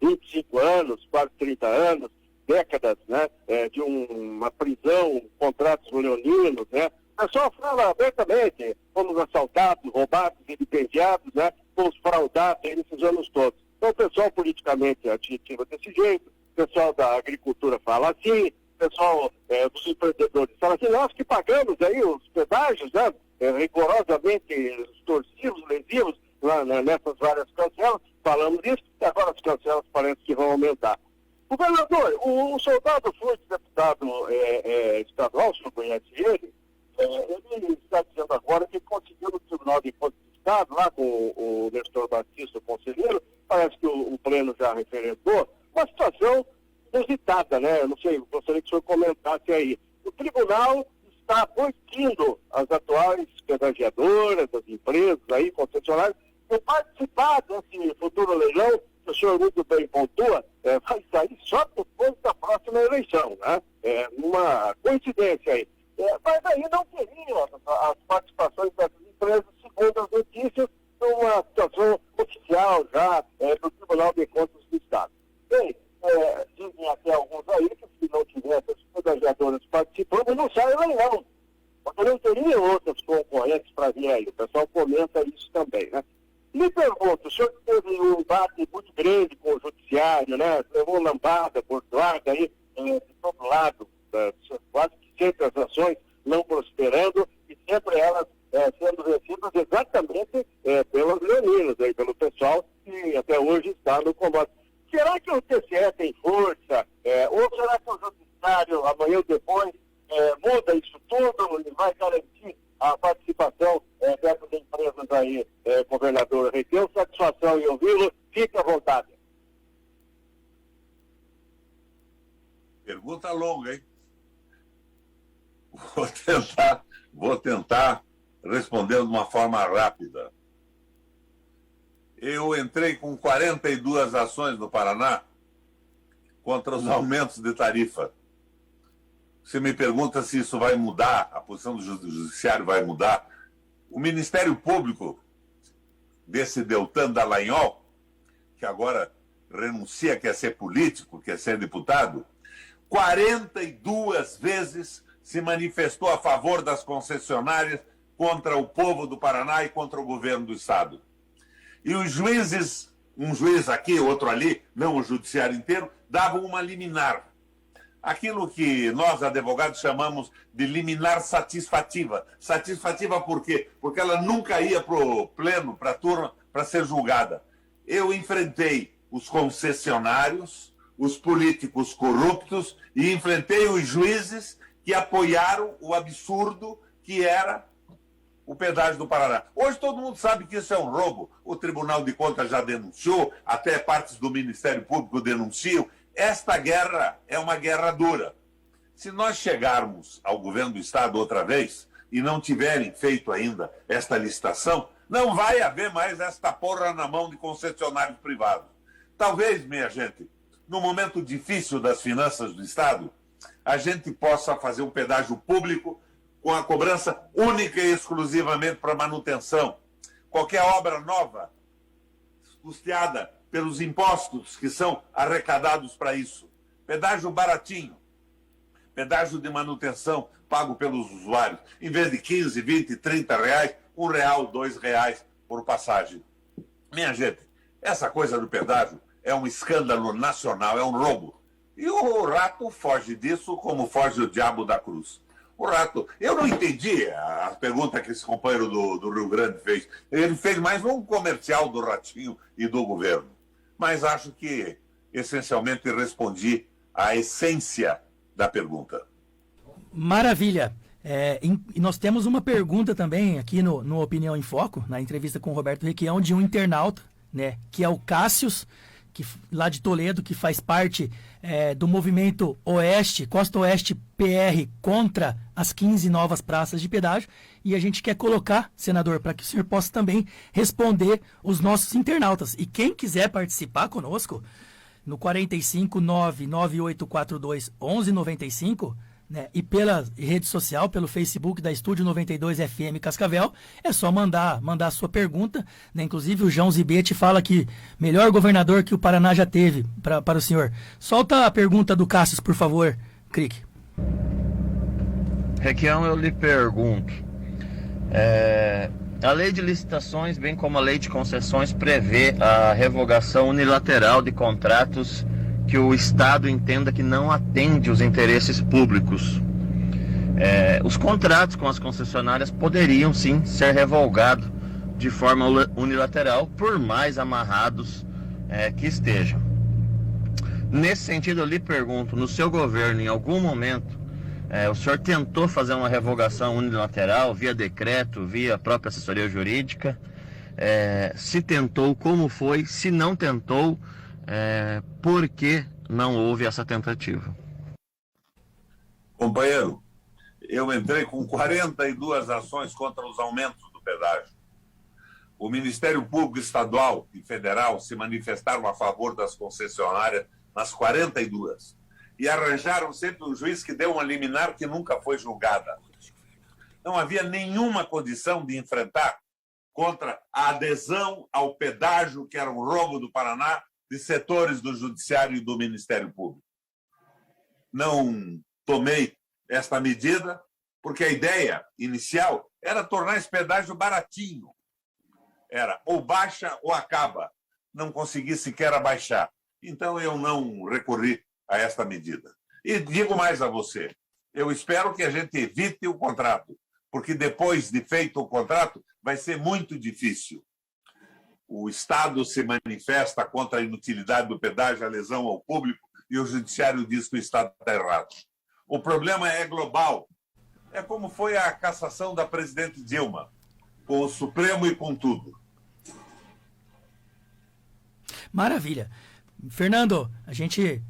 25 anos, quase 30 anos, décadas, né, de uma prisão, contratos leoninos, né. O pessoal fala abertamente, fomos assaltados, roubados, vilipendiados, né, fomos fraudados aí nesses anos todos. Então o pessoal politicamente ativa desse jeito, o pessoal da agricultura fala assim, o pessoal dos empreendedores fala assim, nós que pagamos aí os pedágios, né, rigorosamente extorsivos, lesivos, nessas várias cancelas, falamos isso, e agora as cancelas parece que vão aumentar. Governador, o soldado foi deputado estadual, o senhor conhece ele, ele está dizendo agora que conseguiu no Tribunal de Contas do Estado, lá com o Nestor Batista, o conselheiro, parece que o Pleno já referendou, uma situação inusitada, né? Eu não sei, gostaria que o senhor comentasse aí. O Tribunal está proibindo as atuais pedagiadoras, as empresas aí, concessionárias, de participar desse futuro leilão, que o senhor muito bem pontua, vai sair só depois da próxima eleição, né? Uma coincidência aí. Mas aí não teriam as participações das empresas, segundo as notícias, numa situação oficial já do Tribunal de Contas do Estado. Bem, dizem até alguns aí que se não tivesse as pedagiadoras participando, não sai leilão. Porque não teria outras concorrentes para vir aí. O pessoal comenta isso também, né? Me pergunto, o senhor teve um embate muito grande com o judiciário, né? Levou lambada, bordoada aí, de todo lado, quase que sempre as ações não prosperando e sempre elas sendo vencidas exatamente pelos leoninos, aí, pelo pessoal que até hoje está no combate. Será que o TCE tem força? Ou será que o judiciário, amanhã ou depois, muda isso tudo e vai garantir a participação dessas empresas aí, governador Requião? Satisfação em ouvi-lo, fique à vontade. Pergunta longa, hein? Vou tentar responder de uma forma rápida. Eu entrei com 42 ações no Paraná contra os aumentos de tarifa. Você me pergunta se isso vai mudar, a posição do judiciário vai mudar. O Ministério Público desse Deltan Dallagnol, que agora renuncia, quer ser político, quer ser deputado, 42 vezes se manifestou a favor das concessionárias contra o povo do Paraná e contra o governo do Estado. E os juízes, um juiz aqui, outro ali, não o judiciário inteiro, davam uma liminar. Aquilo que nós, advogados, chamamos de liminar satisfativa. Satisfativa por quê? Porque ela nunca ia para o pleno, para a turma, para ser julgada. Eu enfrentei os concessionários, os políticos corruptos e enfrentei os juízes que apoiaram o absurdo que era o pedágio do Paraná. Hoje todo mundo sabe que isso é um roubo. O Tribunal de Contas já denunciou, até partes do Ministério Público denunciam. Esta guerra é uma guerra dura. Se nós chegarmos ao governo do Estado outra vez e não tiverem feito ainda esta licitação, não vai haver mais esta porra na mão de concessionários privados. Talvez, minha gente, no momento difícil das finanças do Estado, a gente possa fazer um pedágio público com a cobrança única e exclusivamente para manutenção. Qualquer obra nova, custeada pelos impostos que são arrecadados para isso. Pedágio baratinho. Pedágio de manutenção pago pelos usuários. Em vez de 15, 20, 30 reais, R$1, R$2 por passagem. Minha gente, essa coisa do pedágio é um escândalo nacional, é um roubo. E o rato foge disso como foge o diabo da cruz. O rato, eu não entendi a pergunta que esse companheiro do Rio Grande fez. Ele fez mais um comercial do Ratinho e do governo. mas acho que essencialmente respondi à essência da pergunta. Maravilha. E nós temos uma pergunta também aqui no Opinião em Foco, na entrevista com o Roberto Requião, de um internauta, né, que é o Cássius, lá de Toledo, que faz parte do movimento Oeste, Costa Oeste PR, contra as 15 novas praças de pedágio. E a gente quer colocar, senador, para que o senhor possa também responder os nossos internautas. E quem quiser participar conosco, no 459-9842-1195, né, e pela rede social, pelo Facebook da Estúdio 92 FM Cascavel, é só mandar a sua pergunta, né? Inclusive o João Zibete fala que melhor governador que o Paraná já teve para o senhor. Solta a pergunta do Cássio, por favor, Crick. Requião, eu lhe pergunto, a lei de licitações, bem como a lei de concessões, prevê a revogação unilateral de contratos que o Estado entenda que não atende os interesses públicos. Os contratos com as concessionárias poderiam sim ser revogados de forma unilateral, por mais amarrados que estejam. Nesse sentido, eu lhe pergunto, no seu governo, em algum momento, o senhor tentou fazer uma revogação unilateral via decreto, via própria assessoria jurídica? Se tentou, como foi? Se não tentou, por que não houve essa tentativa? Companheiro, eu entrei com 42 ações contra os aumentos do pedágio. O Ministério Público Estadual e Federal se manifestaram a favor das concessionárias nas 42. E arranjaram sempre um juiz que deu uma liminar que nunca foi julgada. Não havia nenhuma condição de enfrentar contra a adesão ao pedágio, que era um roubo do Paraná, de setores do Judiciário e do Ministério Público. Não tomei esta medida porque a ideia inicial era tornar esse pedágio baratinho. Era ou baixa ou acaba. Não consegui sequer abaixar. Então eu não recorri a esta medida. E digo mais a você, eu espero que a gente evite o contrato, porque depois de feito o contrato vai ser muito difícil. O Estado se manifesta contra a inutilidade do pedágio, a lesão ao público, e o Judiciário diz que o Estado está errado. O problema é global. É como foi a cassação da presidente Dilma, com o Supremo e com tudo. Maravilha. Fernando, a gente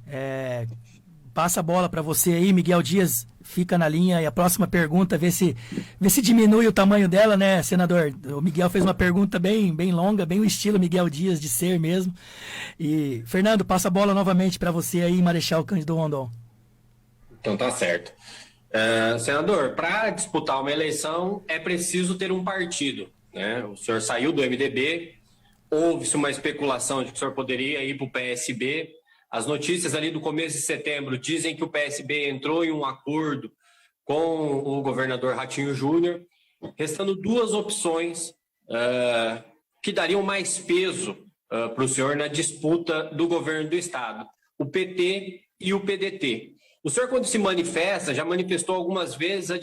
passa a bola para você aí. Miguel Dias fica na linha, e a próxima pergunta, vê se diminui o tamanho dela, né, senador? O Miguel fez uma pergunta bem longa, bem o estilo Miguel Dias de ser mesmo. E, Fernando, passa a bola novamente para você aí, Marechal Cândido Rondon. Então tá certo. Senador, para disputar uma eleição é preciso ter um partido, né? O senhor saiu do MDB, houve-se uma especulação de que o senhor poderia ir para o PSB. As notícias ali do começo de setembro dizem que o PSB entrou em um acordo com o governador Ratinho Júnior, restando duas opções que dariam mais peso para o senhor na disputa do governo do Estado, o PT e o PDT. O senhor, quando se manifesta, já manifestou algumas vezes a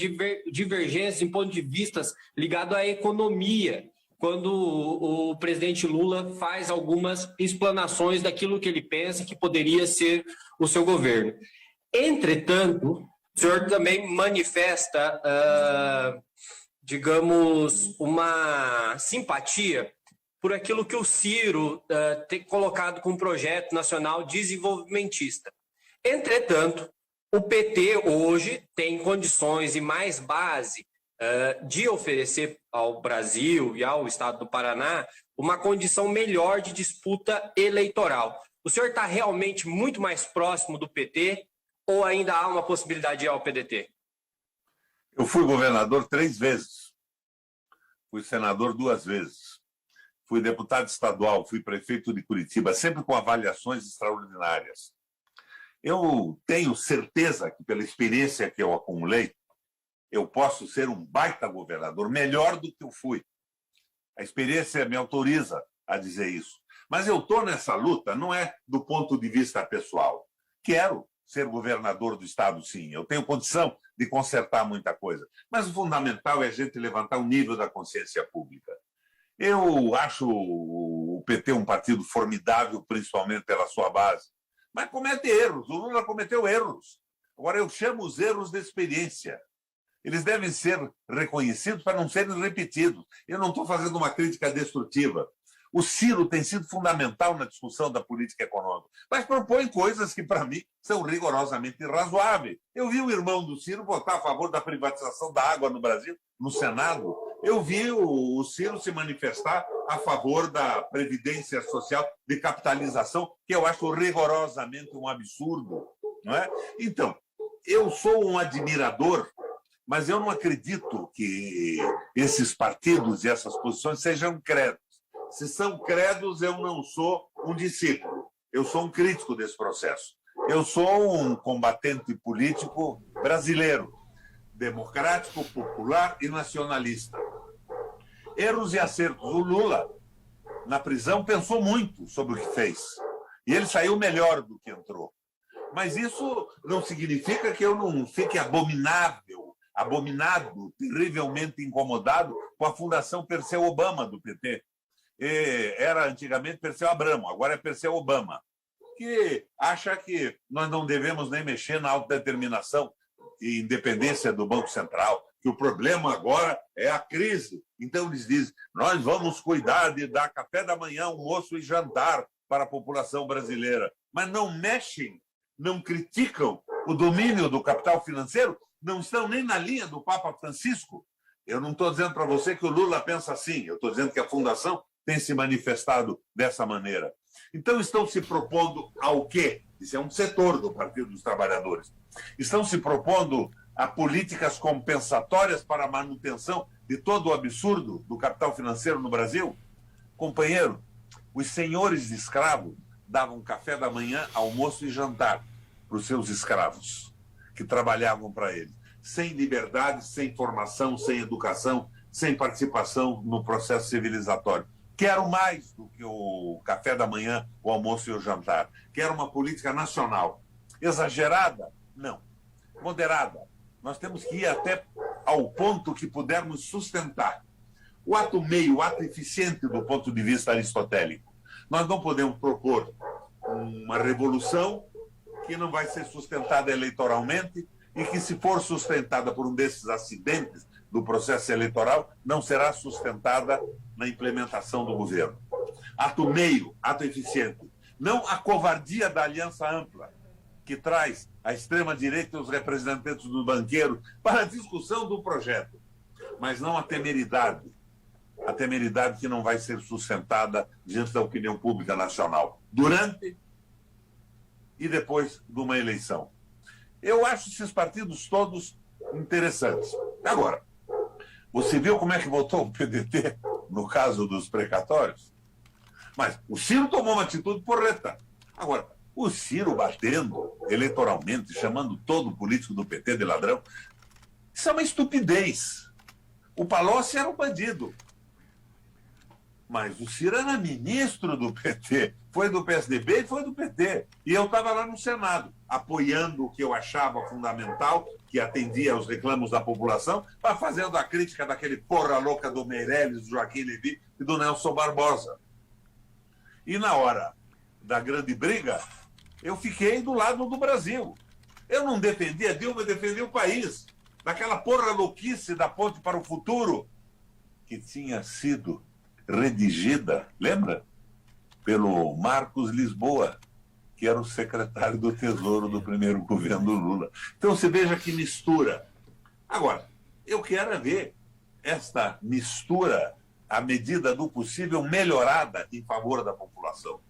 divergência em ponto de vistas ligado à economia, quando o presidente Lula faz algumas explanações daquilo que ele pensa que poderia ser o seu governo. Entretanto, o senhor também manifesta, digamos, uma simpatia por aquilo que o Ciro tem colocado como projeto nacional desenvolvimentista. Entretanto, o PT hoje tem condições e mais base de oferecer ao Brasil e ao Estado do Paraná uma condição melhor de disputa eleitoral. O senhor está realmente muito mais próximo do PT ou ainda há uma possibilidade de ir ao PDT? Eu fui governador 3 vezes, fui senador 2 vezes, fui deputado estadual, fui prefeito de Curitiba, sempre com avaliações extraordinárias. Eu tenho certeza que, pela experiência que eu acumulei, eu posso ser um baita governador, melhor do que eu fui. A experiência me autoriza a dizer isso. Mas eu estou nessa luta, não é do ponto de vista pessoal. Quero ser governador do Estado, sim. Eu tenho condição de consertar muita coisa. Mas o fundamental é a gente levantar o nível da consciência pública. Eu acho o PT um partido formidável, principalmente pela sua base, mas comete erros. O Lula cometeu erros. Agora, eu chamo os erros de experiência. Eles devem ser reconhecidos para não serem repetidos. Eu não estou fazendo uma crítica destrutiva. O Ciro tem sido fundamental na discussão da política econômica, mas propõe coisas que, para mim, são rigorosamente irrazoáveis. Eu vi o irmão do Ciro votar a favor da privatização da água no Brasil, no Senado. Eu vi o Ciro se manifestar a favor da previdência social de capitalização, que eu acho rigorosamente um absurdo. Não é? Então, eu sou um admirador, mas eu não acredito que esses partidos e essas posições sejam credos. Se são credos, eu não sou um discípulo. Eu sou um crítico desse processo. Eu sou um combatente político brasileiro, democrático, popular e nacionalista. Erros e acertos. O Lula, na prisão, pensou muito sobre o que fez. E ele saiu melhor do que entrou. Mas isso não significa que eu não fique abominado, terrivelmente incomodado com a Fundação Perseu Obama do PT. Era antigamente Perseu Abramo, agora é Perseu Obama, que acha que nós não devemos nem mexer na autodeterminação e independência do Banco Central, que o problema agora é a crise. Então eles dizem, nós vamos cuidar de dar café da manhã, almoço e jantar para a população brasileira. Mas não mexem, não criticam o domínio do capital financeiro, não estão nem na linha do Papa Francisco. Eu não estou dizendo para você que o Lula pensa assim, eu estou dizendo que a Fundação tem se manifestado dessa maneira. Então estão se propondo ao quê? Isso é um setor do Partido dos Trabalhadores. Estão se propondo a políticas compensatórias para a manutenção de todo o absurdo do capital financeiro no Brasil? Companheiro, os senhores de escravos davam café da manhã, almoço e jantar para os seus escravos, que trabalhavam para eles. Sem liberdade, sem formação, sem educação, sem participação no processo civilizatório. Quero mais do que o café da manhã, o almoço e o jantar. Quero uma política nacional. Exagerada? Não. Moderada. Nós temos que ir até ao ponto que pudermos sustentar. O ato meio, o ato eficiente do ponto de vista aristotélico. Nós não podemos propor uma revolução que não vai ser sustentada eleitoralmente e que, se for sustentada por um desses acidentes do processo eleitoral, não será sustentada na implementação do governo. Ato meio, ato eficiente. Não a covardia da aliança ampla, que traz a extrema-direita e os representantes dos banqueiros para a discussão do projeto, mas não a temeridade que não vai ser sustentada diante da opinião pública nacional, durante e depois de uma eleição. Eu acho esses partidos todos interessantes. Agora, você viu como é que votou o PDT no caso dos precatórios? Mas o Ciro tomou uma atitude porreta. Agora, o Ciro batendo eleitoralmente, chamando todo político do PT de ladrão, isso é uma estupidez. O Palocci era um bandido. Mas o Ciro era ministro do PT, foi do PSDB e foi do PT. E eu estava lá no Senado, apoiando o que eu achava fundamental, que atendia aos reclamos da população, mas fazendo a crítica daquele porra louca do Meirelles, do Joaquim Levy e do Nelson Barbosa. E na hora da grande briga, eu fiquei do lado do Brasil. Eu não defendia Dilma, eu defendia o país. Daquela porra louquice da Ponte para o Futuro, que tinha sido redigida, lembra? Pelo Marcos Lisboa, que era o secretário do Tesouro do primeiro governo Lula. Então você veja que mistura. Agora, eu quero ver esta mistura, à medida do possível, melhorada em favor da população.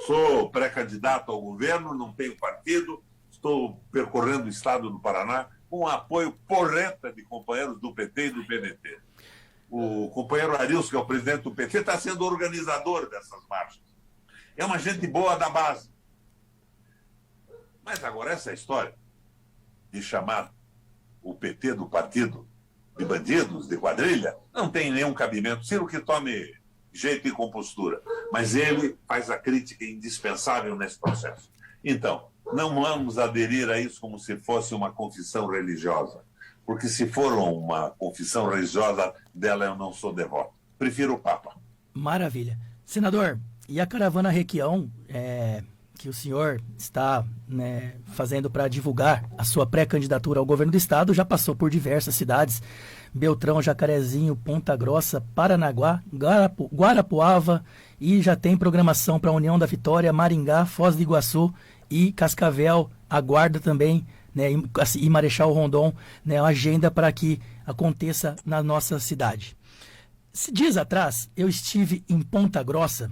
Sou pré-candidato ao governo, não tenho partido, estou percorrendo o estado do Paraná com apoio porreta de companheiros do PT e do PDT. O companheiro Arilson, que é o presidente do PT, está sendo organizador dessas marchas. É uma gente boa da base. Mas agora essa história de chamar o PT do partido de bandidos, de quadrilha, não tem nenhum cabimento. Ciro que tome jeito e compostura. Mas ele faz a crítica indispensável nesse processo. Então, não vamos aderir a isso como se fosse uma confissão religiosa. Porque se for uma confissão religiosa, dela eu não sou devoto. prefiro o Papa. Maravilha. Senador, e a caravana Requião, que o senhor está, né, fazendo para divulgar a sua pré-candidatura ao governo do estado, já passou por diversas cidades: Beltrão, Jacarezinho, Ponta Grossa, Paranaguá, Guarapuava, e já tem programação para a União da Vitória, Maringá, Foz do Iguaçu e Cascavel. Aguarda também, né, e Marechal Rondon, né, uma agenda para que aconteça na nossa cidade. Dias atrás, eu estive em Ponta Grossa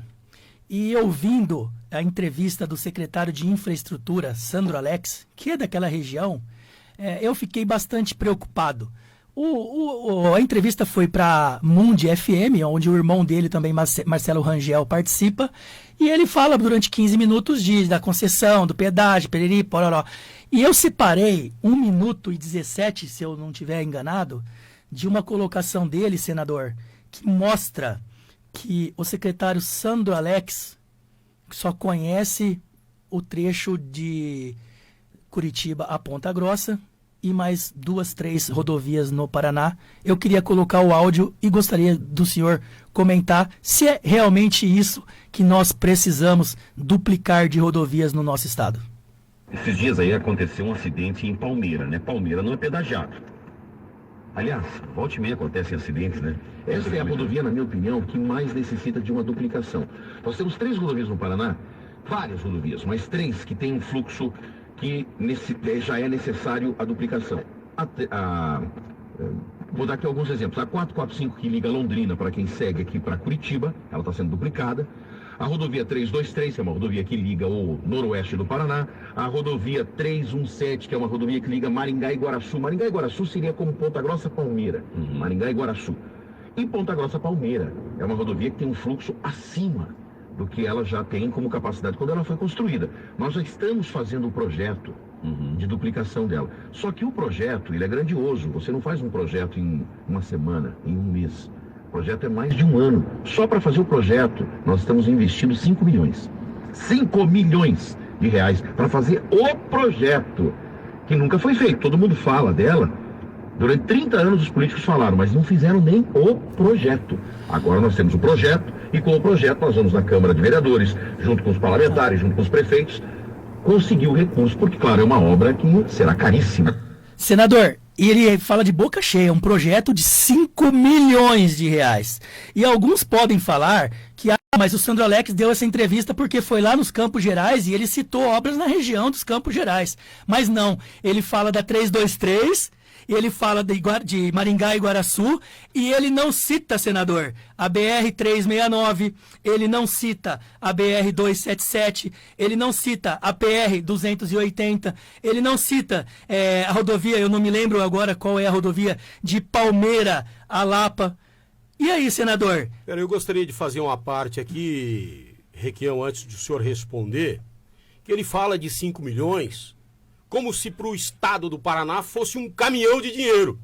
e, ouvindo a entrevista do secretário de Infraestrutura, Sandro Alex, que é daquela região, eu fiquei bastante preocupado. A entrevista foi para Mundi FM, onde o irmão dele também, Marcelo Rangel, participa, e ele fala durante 15 minutos da concessão, do pedágio, periri, pororó. E eu separei 1 minuto e 17, se eu não estiver enganado, de uma colocação dele, senador, que mostra que o secretário Sandro Alex só conhece o trecho de Curitiba a Ponta Grossa e mais 2, 3 rodovias no Paraná. Eu queria colocar o áudio e gostaria do senhor comentar se é realmente isso que nós precisamos duplicar de rodovias no nosso estado. Esses dias aí aconteceu um acidente em Palmeira, né? Palmeira não é pedagiado. Aliás, volta e meia acontecem acidentes, né? Essa é a rodovia, na minha opinião, que mais necessita de uma duplicação. Nós temos 3 rodovias no Paraná, várias rodovias, mas 3 que têm um fluxo que já é necessário a duplicação. Vou dar aqui alguns exemplos. A 445, que liga Londrina para quem segue aqui para Curitiba, ela está sendo duplicada. A rodovia 323, que é uma rodovia que liga o noroeste do Paraná. A rodovia 317, que é uma rodovia que liga Maringá e Guaraçu. Maringá e Guaraçu seria como Ponta Grossa-Palmeira. Maringá e Guaraçu. E Ponta Grossa-Palmeira é uma rodovia que tem um fluxo acima do que ela já tem como capacidade quando ela foi construída. Nós já estamos fazendo o projeto de duplicação dela. Só que o projeto, ele é grandioso. Você não faz um projeto em uma semana, em um mês. O projeto é mais de 1 ano. Só para fazer o projeto, nós estamos investindo 5 milhões. 5 milhões de reais para fazer o projeto, que nunca foi feito. Todo mundo fala dela. Durante 30 anos os políticos falaram, mas não fizeram nem o projeto. Agora nós temos o projeto, e com o projeto nós vamos na Câmara de Vereadores, junto com os parlamentares, junto com os prefeitos, conseguir o recurso, porque, claro, é uma obra que será caríssima. Senador, e ele fala de boca cheia, um projeto de 5 milhões de reais. E alguns podem falar que, mas o Sandro Alex deu essa entrevista porque foi lá nos Campos Gerais e ele citou obras na região dos Campos Gerais. Mas não, ele fala da 323, ele fala de Maringá e Guaraçu, e ele não cita, senador, a BR-369, ele não cita a BR-277, ele não cita a PR-280, ele não cita a rodovia, eu não me lembro agora qual é a rodovia, de Palmeira a Lapa. E aí, senador? Eu gostaria de fazer uma parte aqui, Requião, antes de o senhor responder, que ele fala de 5 milhões... como se para o estado do Paraná fosse um caminhão de dinheiro.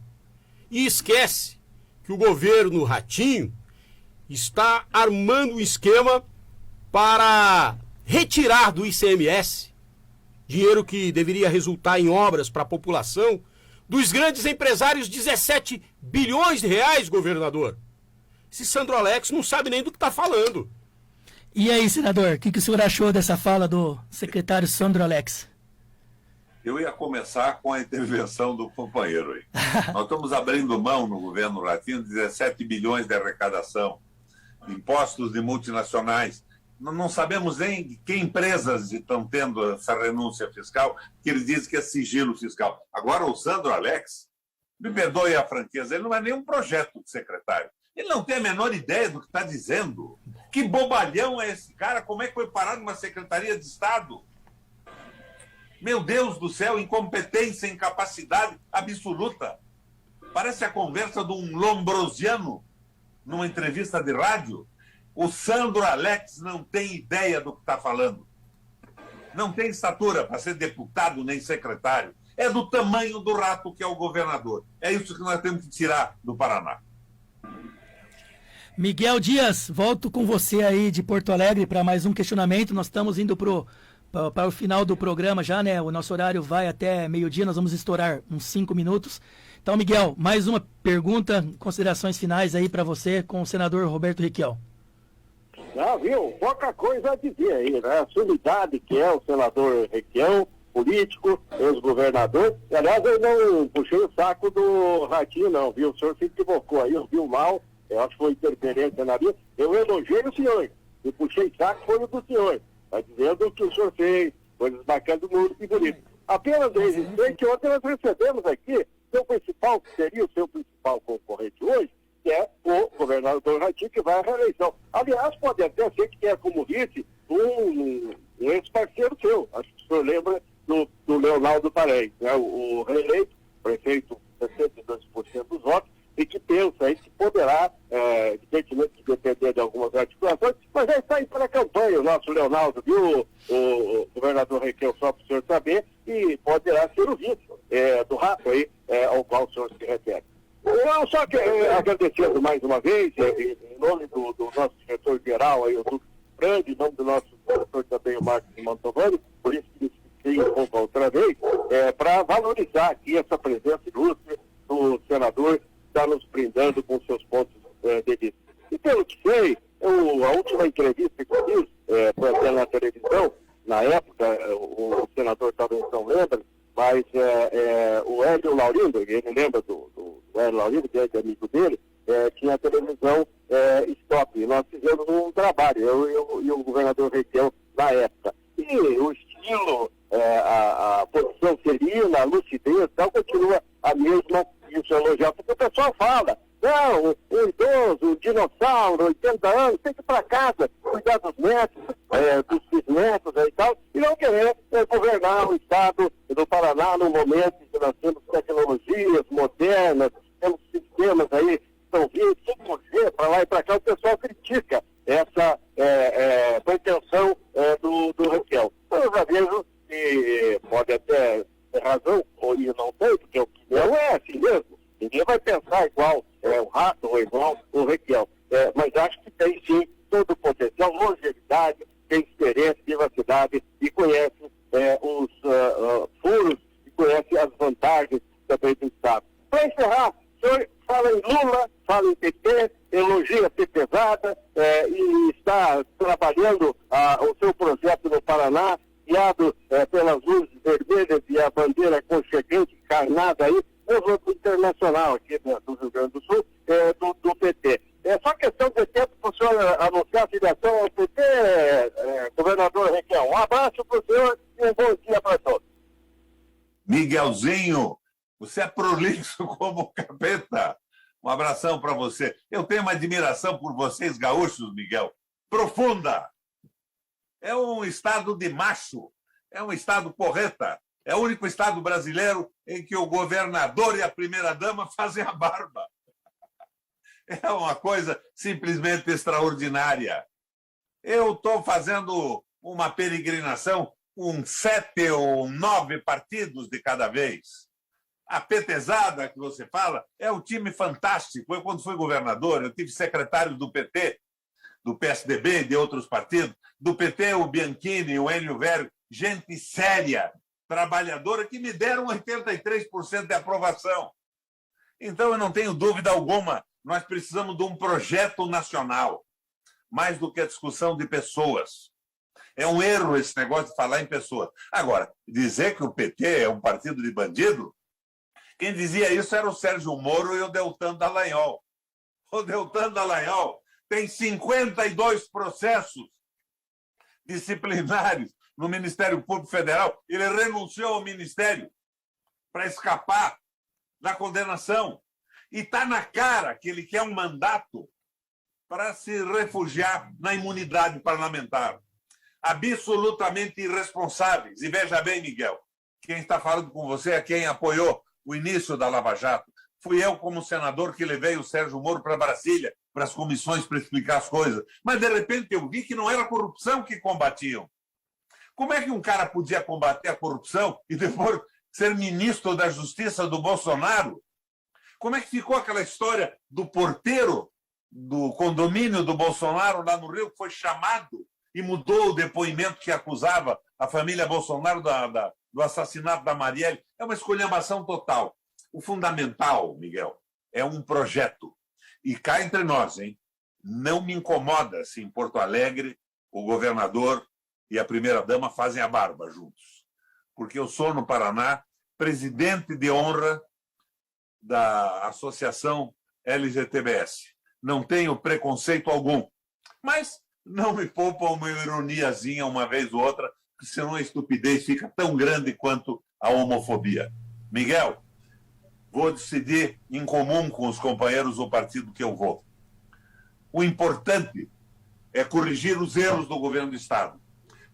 E esquece que o governo Ratinho está armando um esquema para retirar do ICMS, dinheiro que deveria resultar em obras para a população, dos grandes empresários, 17 bilhões de reais, governador. Esse Sandro Alex não sabe nem do que está falando. E aí, senador, o que o senhor achou dessa fala do secretário Sandro Alex? Eu ia começar com a intervenção do companheiro aí. Nós estamos abrindo mão no governo Ratinho de 17 bilhões de arrecadação, impostos de multinacionais. Não sabemos nem de que empresas estão tendo essa renúncia fiscal, que eles dizem que é sigilo fiscal. Agora, o Sandro Alex, me perdoe a franqueza, ele não é nenhum projeto de secretário. Ele não tem a menor ideia do que está dizendo. Que bobalhão é esse cara? Como é que foi parar numa secretaria de Estado? Meu Deus do céu, incompetência, incapacidade absoluta. Parece a conversa de um lombrosiano numa entrevista de rádio. O Sandro Alex não tem ideia do que está falando. Não tem estatura para ser deputado nem secretário. É do tamanho do rato que é o governador. É isso que nós temos que tirar do Paraná. Miguel Dias, volto com você aí de Porto Alegre para mais um questionamento. Nós estamos indo para o final do programa já, né? O nosso horário vai até meio-dia, nós vamos estourar uns 5 minutos. Então, Então, Miguel, mais uma pergunta, considerações finais aí para você com o senador Roberto Requião. Viu? Pouca coisa a dizer aí, né? A sumidade que é o senador Requião, político, ex-governador. Aliás, eu não puxei o saco do Ratinho, não, viu? O senhor se equivocou aí, ouviu mal, eu acho que foi interferência na minha. Eu elogiei o senhor, e puxei saco foi o do senhor. Está dizendo o que o senhor fez, coisas bacanas, muito e bonito. Apenas resistente, ontem nós recebemos aqui seu principal, que seria o seu principal concorrente hoje, que é o governador Ratinho, que vai à reeleição. Aliás, pode até ser que tenha como vice um ex-parceiro seu. Acho que o senhor lembra do Leonardo Paredes, né? O reeleito, prefeito 62% dos votos, e que pensa aí que poderá, evidentemente, depender de algumas articulações, mas já está aí para a campanha o nosso Leonardo, viu, o governador Requião, só para o senhor saber, e poderá ser o vice do rato aí, ao qual o senhor se refere. Eu só que agradecendo mais uma vez, em nome do nosso diretor-geral, aí, o Duque Brandi, em nome do nosso diretor também, o Marcos Mantovani, por isso que me um pouco outra vez, para valorizar aqui essa presença ilustre do senador, está nos brindando com seus pontos de vista. E pelo que sei, a última entrevista que eu fiz, foi até na televisão, na época, o senador talvez não lembre, mas o Hélio Laurindo, ele lembra do Hélio Laurindo, que é amigo dele, tinha a televisão Stop. E nós fizemos um trabalho, eu e o governador Requião, na época. E o estilo, a posição serena, a lucidez, tal, continua a mesma, e isso é elogiado, porque o pessoal fala, não, o idoso, o dinossauro, 80 anos, tem que ir para casa, cuidar dos netos, dos bisnetos e tal, e não querer governar o estado do Paraná no momento em que nós temos tecnologias modernas, temos sistemas aí, estão vindo 5G para lá e para cá, o pessoal critica essa pretensão do Requião. Então, eu já vejo que pode até ter razão, ou não tem, porque a opinião é assim mesmo. Ninguém vai pensar igual o rato ou igual o Requião. Mas acho que tem sim todo o potencial, longevidade, tem experiência, privacidade e conhece os furos e conhece as vantagens também do Estado. Para encerrar, o senhor fala em Lula, fala em PT, elogia a PTzada e está trabalhando o seu projeto no Paraná, guiado pelas luzes vermelhas e a bandeira aconchegante, encarnada aí, no voto internacional aqui do Rio Grande do Sul, do PT. É só questão de tempo para o senhor anunciar a filiação ao PT, governador Requião. Um abraço para o senhor e um bom dia para todos. Miguelzinho, você é prolixo como o capeta. Um abração para você. Eu tenho uma admiração por vocês, gaúchos, Miguel, profunda. É um estado de macho, é um estado porreta. É o único estado brasileiro em que o governador e a primeira-dama fazem a barba. É uma coisa simplesmente extraordinária. Eu estou fazendo uma peregrinação com 7 ou 9 partidos de cada vez. A PTzada, que você fala, é um time fantástico. Eu, quando fui governador, eu tive secretários do PT, do PSDB e de outros partidos. Do PT, o Bianchini, o Enio Vério, gente séria, trabalhadora, que me deram 83% de aprovação. Então, eu não tenho dúvida alguma, nós precisamos de um projeto nacional, mais do que a discussão de pessoas. É um erro esse negócio de falar em pessoas. Agora, dizer que o PT é um partido de bandido, quem dizia isso era o Sérgio Moro e o Deltan Dallagnol. O Deltan Dallagnol tem 52 processos disciplinares no Ministério Público Federal. Ele renunciou ao Ministério para escapar da condenação. E está na cara que ele quer um mandato para se refugiar na imunidade parlamentar. Absolutamente irresponsáveis. E veja bem, Miguel, quem está falando com você é quem apoiou o início da Lava Jato. Fui eu, como senador, que levei o Sérgio Moro para Brasília, para as comissões, para explicar as coisas. Mas, de repente, eu vi que não era a corrupção que combatiam. Como é que um cara podia combater a corrupção e depois ser ministro da Justiça do Bolsonaro? Como é que ficou aquela história do porteiro do condomínio do Bolsonaro lá no Rio, que foi chamado e mudou o depoimento que acusava a família Bolsonaro do assassinato da Marielle? É uma esculhambação total. O fundamental, Miguel, é um projeto. E cá entre nós, hein? Não me incomoda se em Porto Alegre o governador e a primeira-dama fazem a barba juntos. Porque eu sou, no Paraná, presidente de honra da Associação LGTBS. Não tenho preconceito algum. Mas não me poupa uma ironiazinha uma vez ou outra, porque senão a estupidez fica tão grande quanto a homofobia. Miguel, vou decidir em comum com os companheiros do partido que eu vou. O importante é corrigir os erros do governo do Estado.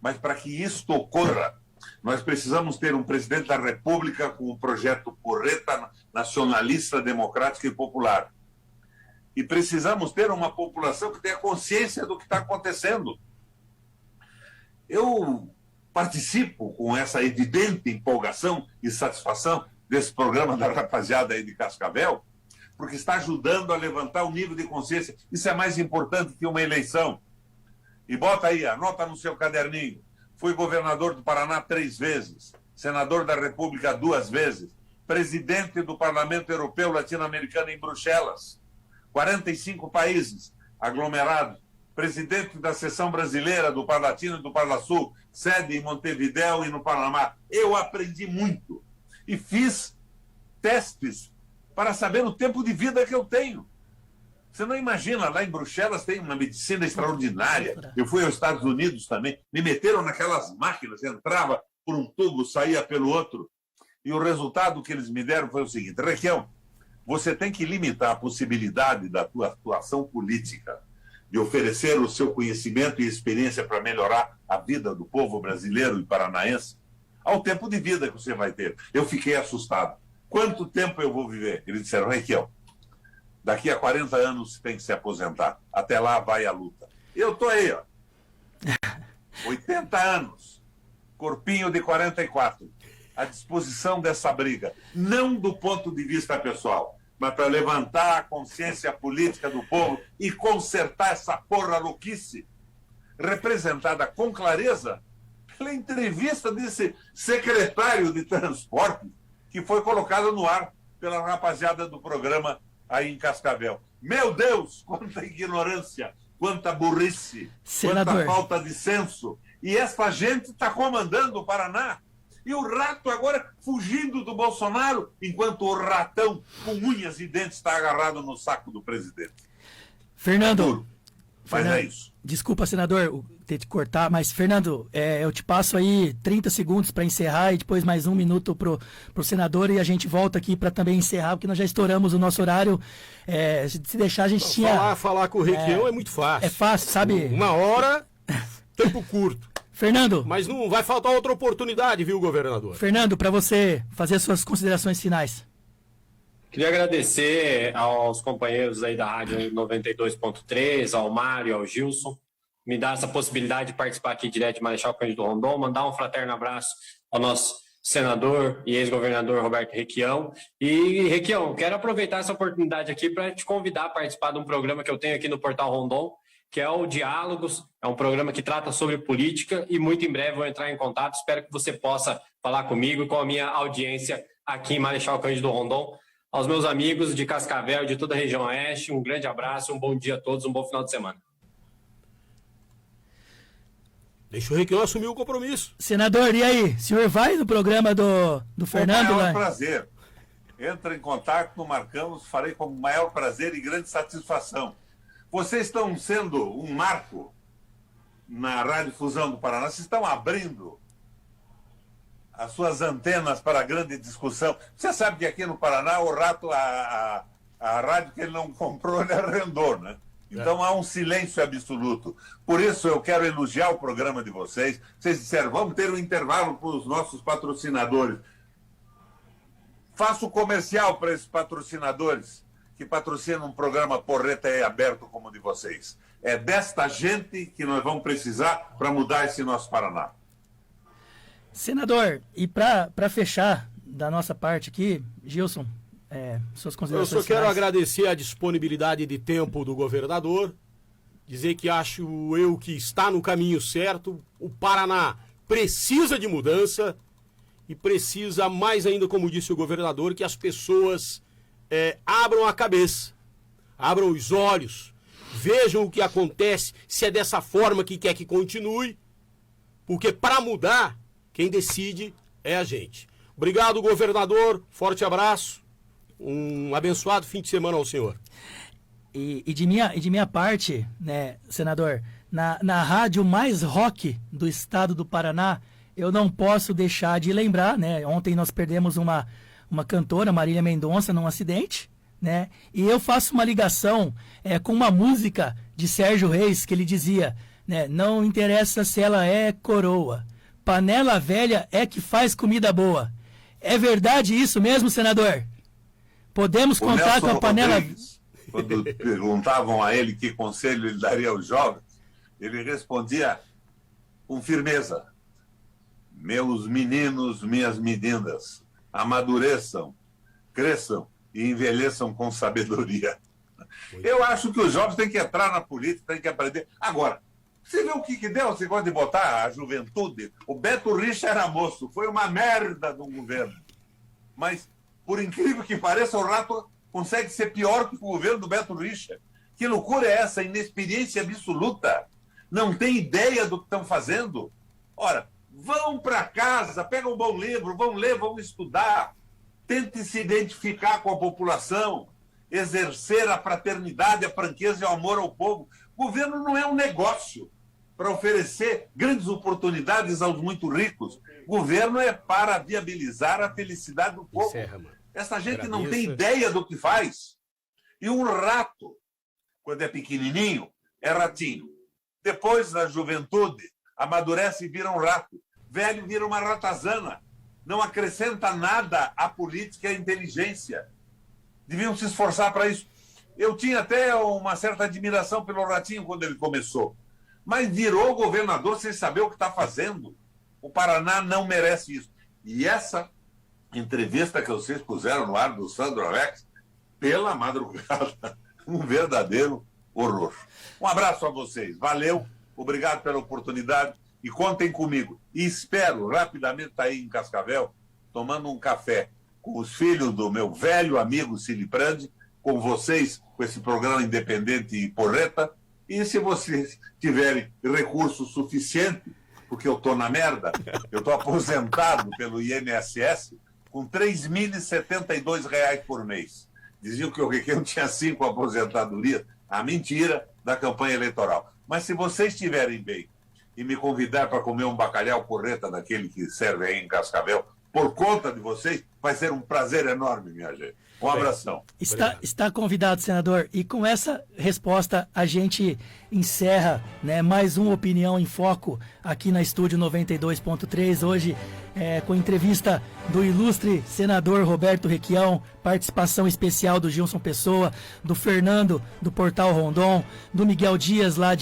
Mas para que isto ocorra, nós precisamos ter um presidente da República com um projeto porreta, nacionalista, democrático e popular. E precisamos ter uma população que tenha consciência do que está acontecendo. Eu participo com essa evidente empolgação e satisfação desse programa da rapaziada aí de Cascavel, porque está ajudando a levantar o nível de consciência. Isso é mais importante que uma eleição. E bota aí, anota no seu caderninho. Fui governador do Paraná 3 vezes, senador da República 2 vezes, presidente do Parlamento Europeu Latino-Americano em Bruxelas, 45 países aglomerados, presidente da seção brasileira do Parlatino e do Parlasul, sede em Montevidéu e no Panamá. Eu aprendi muito e fiz testes para saber o tempo de vida que eu tenho. Você não imagina, lá em Bruxelas tem uma medicina extraordinária. Eu fui aos Estados Unidos também, me meteram naquelas máquinas, entrava por um tubo, saía pelo outro. E o resultado que eles me deram foi o seguinte: Requião, você tem que limitar a possibilidade da tua atuação política, de oferecer o seu conhecimento e experiência para melhorar a vida do povo brasileiro e paranaense, ao tempo de vida que você vai ter. Eu fiquei assustado. Quanto tempo eu vou viver? Eles disseram, Requião, daqui a 40 anos você tem que se aposentar. Até lá vai a luta. Eu estou aí, ó. 80 anos. Corpinho de 44. À disposição dessa briga. Não do ponto de vista pessoal, mas para levantar a consciência política do povo e consertar essa porra louquice, representada com clareza pela entrevista desse secretário de transporte que foi colocado no ar pela rapaziada do programa aí em Cascavel. Meu Deus, quanta ignorância, quanta burrice, Senador, quanta falta de senso. E essa gente está comandando o Paraná. E o rato agora fugindo do Bolsonaro, enquanto o ratão com unhas e dentes está agarrado no saco do presidente. Fernando, Mas é isso. Desculpa, senador, ter te cortar, mas, Fernando, eu te passo aí 30 segundos para encerrar e depois mais 1 minuto pro senador e a gente volta aqui para também encerrar, porque nós já estouramos o nosso horário. Se deixar, a gente tinha... Falar com o Requião é muito fácil. É fácil, sabe? 1 hora, tempo curto. Fernando. Mas não vai faltar outra oportunidade, viu, governador? Fernando, para você fazer as suas considerações finais. Queria agradecer aos companheiros aí da Rádio 92.3, ao Mário, ao Gilson, me dar essa possibilidade de participar aqui direto de Marechal Cândido Rondon, mandar um fraterno abraço ao nosso senador e ex-governador Roberto Requião. E, Requião, quero aproveitar essa oportunidade aqui para te convidar a participar de um programa que eu tenho aqui no Portal Rondon, que é o Diálogos, é um programa que trata sobre política e muito em breve vou entrar em contato. Espero que você possa falar comigo e com a minha audiência aqui em Marechal Cândido Rondon. Aos meus amigos de Cascavel e de toda a região oeste, um grande abraço, um bom dia a todos, um bom final de semana. Deixa o Requião assumir o compromisso. Senador, e aí? O senhor vai no programa do Fernando? Com o maior prazer. Entra em contato, marcamos, farei com o maior prazer e grande satisfação. Vocês estão sendo um marco na Rádio Fusão do Paraná. Vocês estão abrindo as suas antenas para a grande discussão. Você sabe que aqui no Paraná o rato, a rádio que ele não comprou, ele arrendou, né? Então há um silêncio absoluto. Por isso eu quero elogiar o programa de vocês. Vocês disseram, vamos ter um intervalo para os nossos patrocinadores. Faço comercial para esses patrocinadores que patrocinam um programa porreta e aberto como o de vocês. É desta gente que nós vamos precisar para mudar esse nosso Paraná. Senador, e para fechar da nossa parte aqui, Gilson, suas considerações Eu só quero finais. agradecer a disponibilidade de tempo do governador, dizer que acho eu que está no caminho certo, o Paraná precisa de mudança e precisa mais ainda, como disse o governador, que as pessoas abram a cabeça, abram os olhos, vejam o que acontece, se é dessa forma que quer que continue, porque para mudar, quem decide é a gente. Obrigado, governador, forte abraço, um abençoado fim de semana ao senhor. E de minha parte, né, senador, na rádio mais rock do estado do Paraná, eu não posso deixar de lembrar, né? Ontem nós perdemos uma cantora, Marília Mendonça, num acidente, né? E eu faço uma ligação com uma música de Sérgio Reis, que ele dizia, né? Não interessa se ela é coroa, panela velha é que faz comida boa. É verdade isso mesmo, senador? Podemos contar com a panela... Quando perguntavam a ele que conselho ele daria aos jovens, ele respondia com firmeza: meus meninos, minhas meninas, amadureçam, cresçam e envelheçam com sabedoria. Eu acho que os jovens têm que entrar na política, têm que aprender. Agora, você vê o que deu? Você gosta de botar a juventude? O Beto Richa era moço, foi uma merda do governo. Mas, por incrível que pareça, o Rato consegue ser pior que o governo do Beto Richa. Que loucura é essa? Inexperiência absoluta. Não tem ideia do que estão fazendo. Ora, vão para casa, pegam um bom livro, vão ler, vão estudar. Tente se identificar com a população, exercer a fraternidade, a franqueza e o amor ao povo. O governo não é um negócio para oferecer grandes oportunidades aos muito ricos. O governo é para viabilizar a felicidade do povo. Essa gente não tem ideia do que faz. E um rato, quando é pequenininho, é ratinho. Depois, na juventude, amadurece e vira um rato. Velho vira uma ratazana. Não acrescenta nada à política e à inteligência. Deviam se esforçar para isso. Eu tinha até uma certa admiração pelo Ratinho quando ele começou. Mas virou governador sem saber o que está fazendo. O Paraná não merece isso. E essa entrevista que vocês puseram no ar do Sandro Alex, pela madrugada, um verdadeiro horror. Um abraço a vocês. Valeu, obrigado pela oportunidade e contem comigo. E espero rapidamente estar aí em Cascavel, tomando um café com os filhos do meu velho amigo Siliprandi, com vocês, com esse programa independente e porreta. E se vocês tiverem recurso suficiente, porque eu estou na merda, eu estou aposentado pelo INSS com R$ 3.072 por mês. Diziam que o Requião tinha 5 aposentadorias. A mentira da campanha eleitoral. Mas se vocês estiverem bem e me convidar para comer um bacalhau porreta daquele que serve aí em Cascavel, por conta de vocês, vai ser um prazer enorme, minha gente. Um abração. Está convidado, senador. E com essa resposta, a gente encerra, né, mais uma Opinião em Foco aqui na Estúdio 92.3. Hoje, com entrevista do ilustre senador Roberto Requião, participação especial do Gilson Pessoa, do Fernando, do Portal Rondon, do Miguel Dias, lá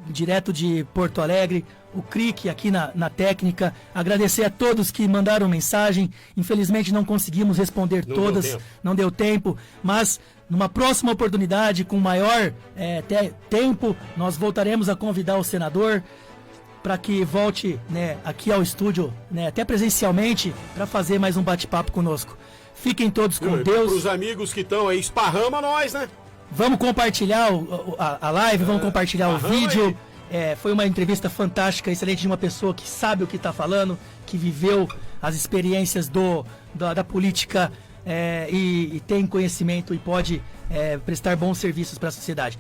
direto de Porto Alegre, o Crick aqui na técnica. Agradecer a todos que mandaram mensagem. Infelizmente não conseguimos responder todas, não deu tempo, mas numa próxima oportunidade, com maior tempo, nós voltaremos a convidar o senador para que volte, né, aqui ao estúdio, né, até presencialmente, para fazer mais um bate-papo conosco. Fiquem todos com Deus. Para os amigos que estão aí, esparrama nós, né? Vamos compartilhar a live, vamos compartilhar o vídeo. Foi uma entrevista fantástica, excelente, de uma pessoa que sabe o que está falando, que viveu as experiências da política e tem conhecimento e pode prestar bons serviços para a sociedade.